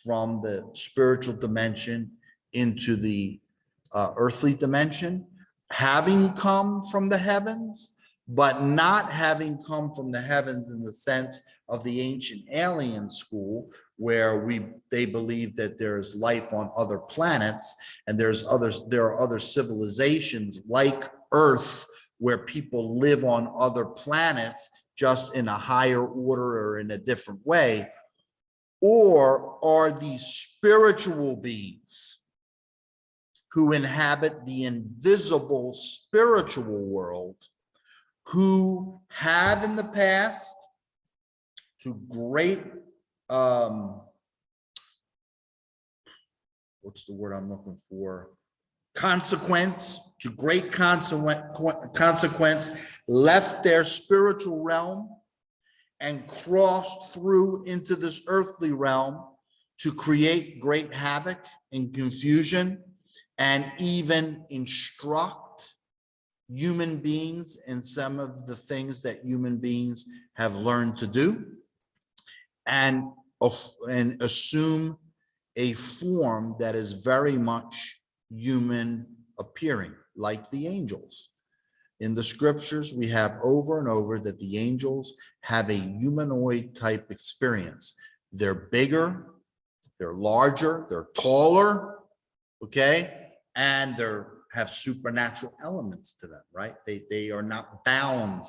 from the spiritual dimension into the earthly dimension, having come from the heavens, but not having come from the heavens in the sense of the ancient alien school, where they believe that there is life on other planets, and there are other civilizations like Earth where people live on other planets just in a higher order or in a different way. Or are these spiritual beings who inhabit the invisible spiritual world, who have in the past, to great, what's the word I'm looking for? Consequence, to great consequence, left their spiritual realm and crossed through into this earthly realm to create great havoc and confusion, and even instruct human beings in some of the things that human beings have learned to do, and assume a form that is very much human appearing, like the angels. In the scriptures, we have over and over that the angels have a humanoid type experience. They're bigger, they're larger, they're taller, okay? And they have supernatural elements to them, right? They are not bound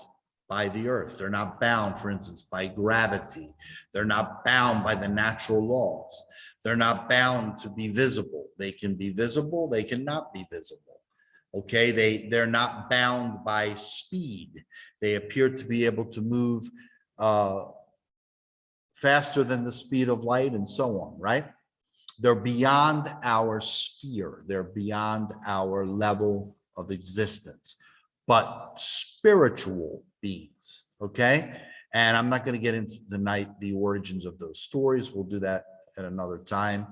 by the earth. They're not bound, for instance, by gravity. They're not bound by the natural laws. They're not bound to be visible. They can be visible, they cannot be visible. Okay, they're not bound by speed. They appear to be able to move faster than the speed of light and so on, right? They're beyond our sphere. They're beyond our level of existence, but spiritual beings, okay? And I'm not going to get into tonight the origins of those stories. We'll do that at another time.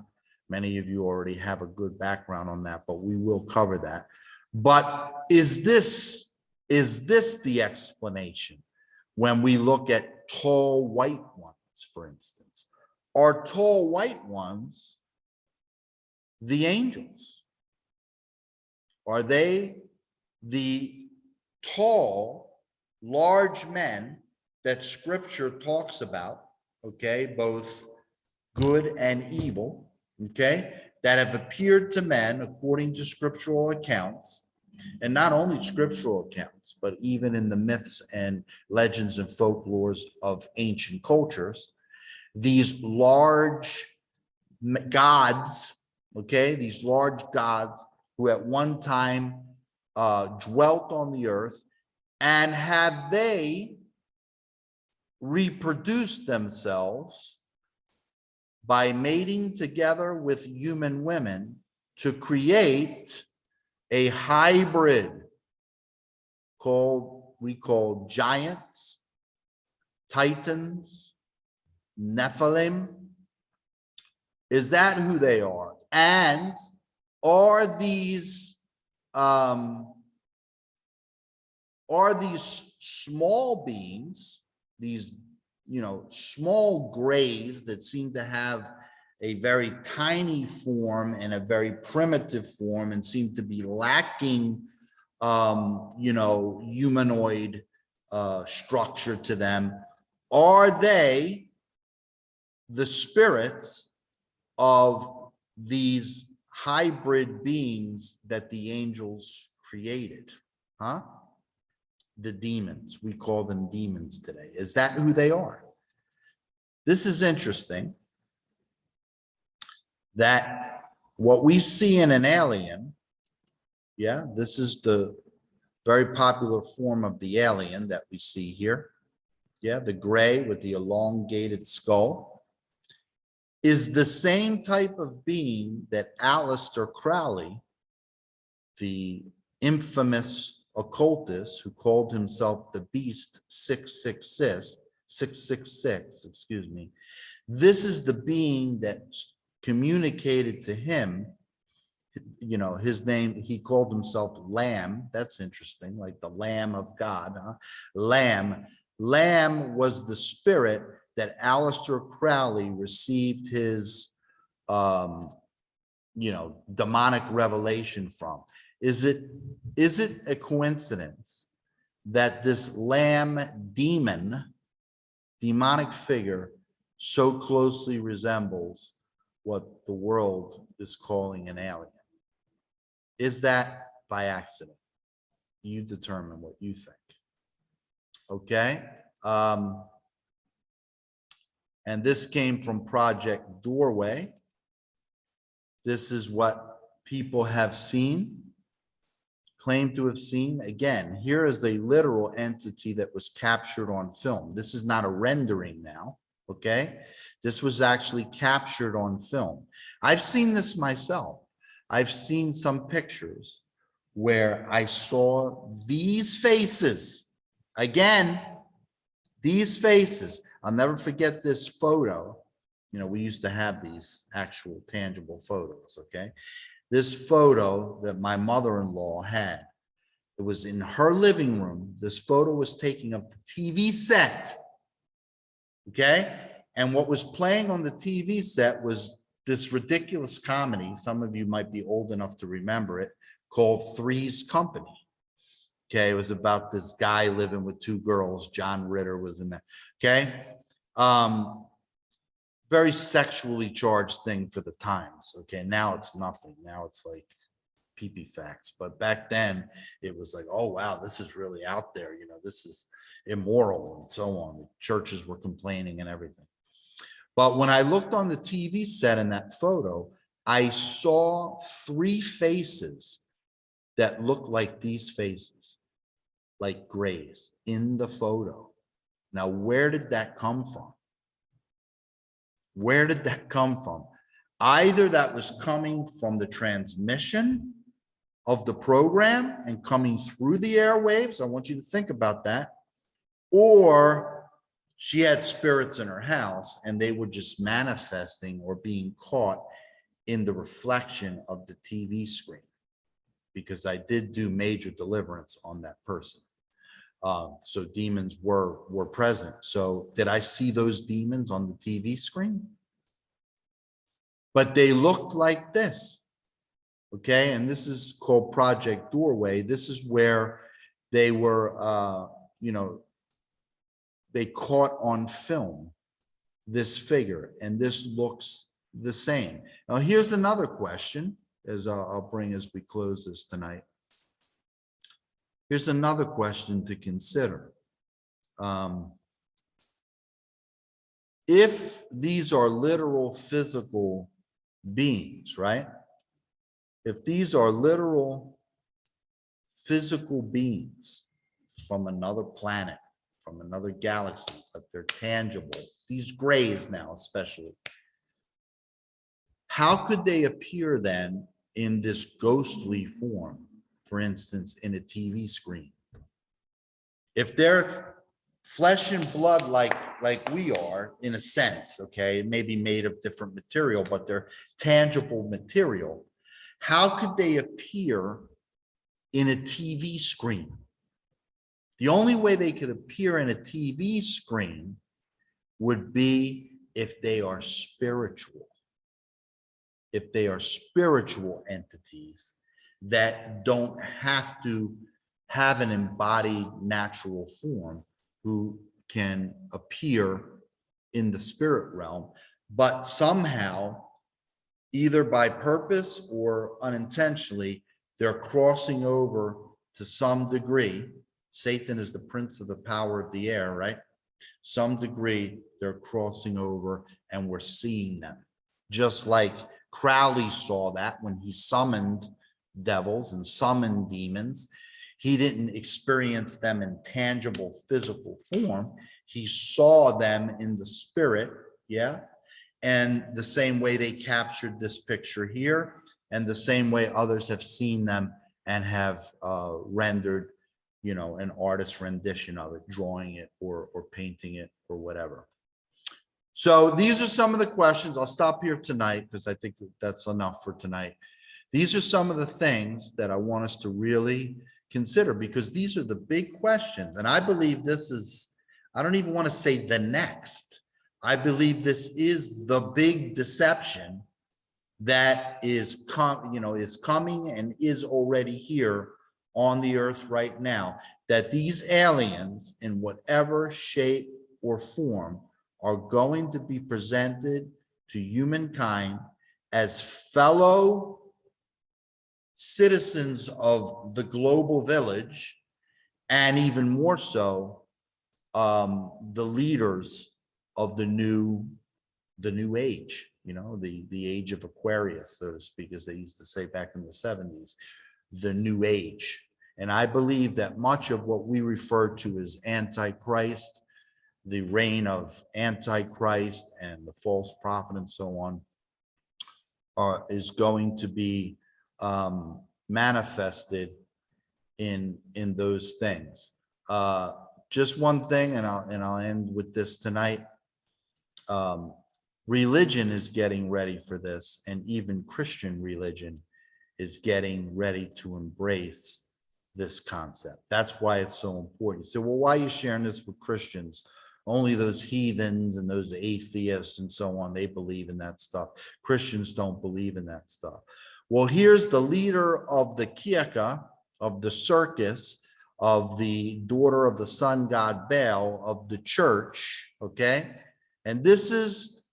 Many of you already have a good background on that, but we will cover that. But is this the explanation when we look at tall white ones, for instance? Are tall white ones the angels? Are they the tall, large men that scripture talks about, okay, both good and evil, okay, that have appeared to men according to scriptural accounts, and not only scriptural accounts, but even in the myths and legends and folklores of ancient cultures, these large gods, okay, these large gods who at one time dwelt on the earth, and have they reproduced themselves by mating together with human women to create a hybrid we call giants, titans, Nephilim. Is that who they are? And are these small beings, these, small grays that seem to have a very tiny form and a very primitive form and seem to be lacking, humanoid structure to them? Are they the spirits of these hybrid beings that the angels created? Huh? The demons. We call them demons today. Is that who they are? This is interesting, that what we see in an alien, this is the very popular form of the alien that we see here. The gray with the elongated skull is the same type of being that Aleister Crowley, the infamous occultist who called himself the Beast 666, excuse me. This is the being that communicated to him, his name, he called himself Lamb. That's interesting, like the Lamb of God, huh? Lamb was the spirit that Aleister Crowley received his, demonic revelation from. Is it a coincidence that this Lamb demonic figure so closely resembles what the world is calling an alien? Is that by accident? You determine what you think. Okay. And this came from Project Doorway. This is what people have seen, claim to have seen. Again, here is a literal entity that was captured on film. This is not a rendering now, okay? This was actually captured on film. I've seen this myself. I've seen some pictures where I saw these faces. Again, these faces. I'll never forget this photo. We used to have these actual tangible photos, okay? This photo that my mother-in-law had, it was in her living room. This photo was taken of the TV set, okay? And what was playing on the TV set was this ridiculous comedy. Some of you might be old enough to remember it, called Three's Company. Okay, it was about this guy living with two girls. John Ritter was in that. Okay, very sexually charged thing for the times. Okay, now it's nothing. Now it's like pee-pee facts. But back then it was like, oh wow, this is really out there. This is immoral and so on. The churches were complaining and everything. But when I looked on the TV set in that photo, I saw three faces that looked like these faces, like grays in the photo. Now, where did that come from? Where did that come from? Either that was coming from the transmission of the program and coming through the airwaves. I want you to think about that. Or she had spirits in her house and they were just manifesting or being caught in the reflection of the TV screen, because I did do major deliverance on that person. So demons were present. So did I see those demons on the TV screen? But they looked like this. Okay, and this is called Project Doorway. This is where they were, they caught on film this figure, and this looks the same. Now, here's another question, as I'll bring as we close this tonight. Here's another question to consider. If these are literal physical beings, right? If these are literal physical beings from another planet, from another galaxy, but they're tangible, these grays now especially, how could they appear then in this ghostly form? for instance, in a TV screen. If they're flesh and blood like we are, in a sense, okay, it may be made of different material, but they're tangible material, how could they appear in a TV screen? The only way they could appear in a TV screen would be if they are spiritual. If they are spiritual entities that don't have to have an embodied natural form, who can appear in the spirit realm, but somehow, either by purpose or unintentionally, they're crossing over to some degree. Satan is the prince of the power of the air, right? Some degree they're crossing over and we're seeing them. Just like Crowley saw that when he summoned devils and summoned demons. He didn't experience them in tangible physical form. He saw them in the spirit, yeah? And the same way they captured this picture here, and the same way others have seen them and have rendered, you know, an artist's rendition of it, drawing it or painting it or whatever. So these are some of the questions. I'll stop here tonight because I think that's enough for tonight. These are some of the things that I want us to really consider, because these are the big questions. And I believe this is, I don't even want to say the next. I believe this is the big deception that is coming and is already here on the earth right now, that these aliens in whatever shape or form are going to be presented to humankind as fellow citizens of the global village, and even more so, the leaders of the new age, you know, the age of Aquarius, so to speak, as they used to say back in the 70s, the new age. And I believe that much of what we refer to as Antichrist, the reign of Antichrist and the false prophet and so on, is going to be manifested in those things. Just one thing, and I'll end with this tonight. Religion is getting ready for this, and even Christian religion is getting ready to embrace this concept. That's why it's so important. You say, well, why are you sharing this with Christians? Only those heathens and those atheists and so on, they believe in that stuff. Christians don't believe in that stuff. Well, here's the leader of the Kieka, of the circus, of the daughter of the sun god Baal, of the church, okay? And this is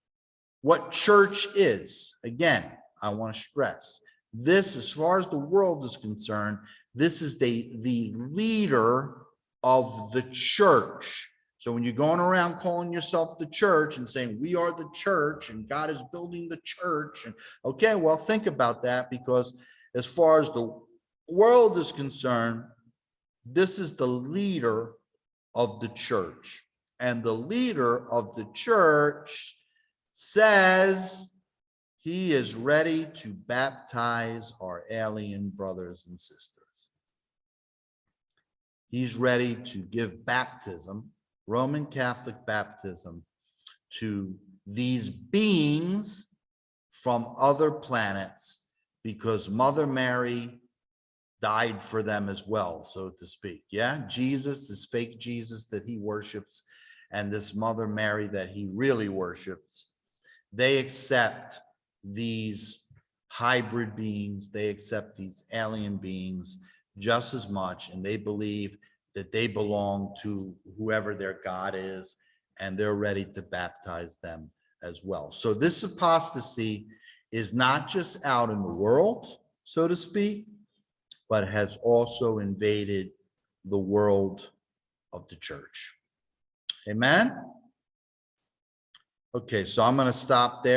what church is. Again, I want to stress this, as far as the world is concerned, this is the leader of the church. So when you're going around calling yourself the church and saying we are the church and God is building the church, and okay, well, think about that, because as far as the world is concerned, this is the leader of the church. And the leader of the church says he is ready to baptize our alien brothers and sisters. He's ready to give baptism, Roman Catholic baptism, to these beings from other planets, because Mother Mary died for them as well, so to speak. Yeah, Jesus, this fake Jesus that he worships, and this Mother Mary that he really worships, they accept these hybrid beings, they accept these alien beings just as much, and they believe that they belong to whoever their God is, and they're ready to baptize them as well. So this apostasy is not just out in the world, so to speak, but has also invaded the world of the church. Amen? Okay, so I'm going to stop there.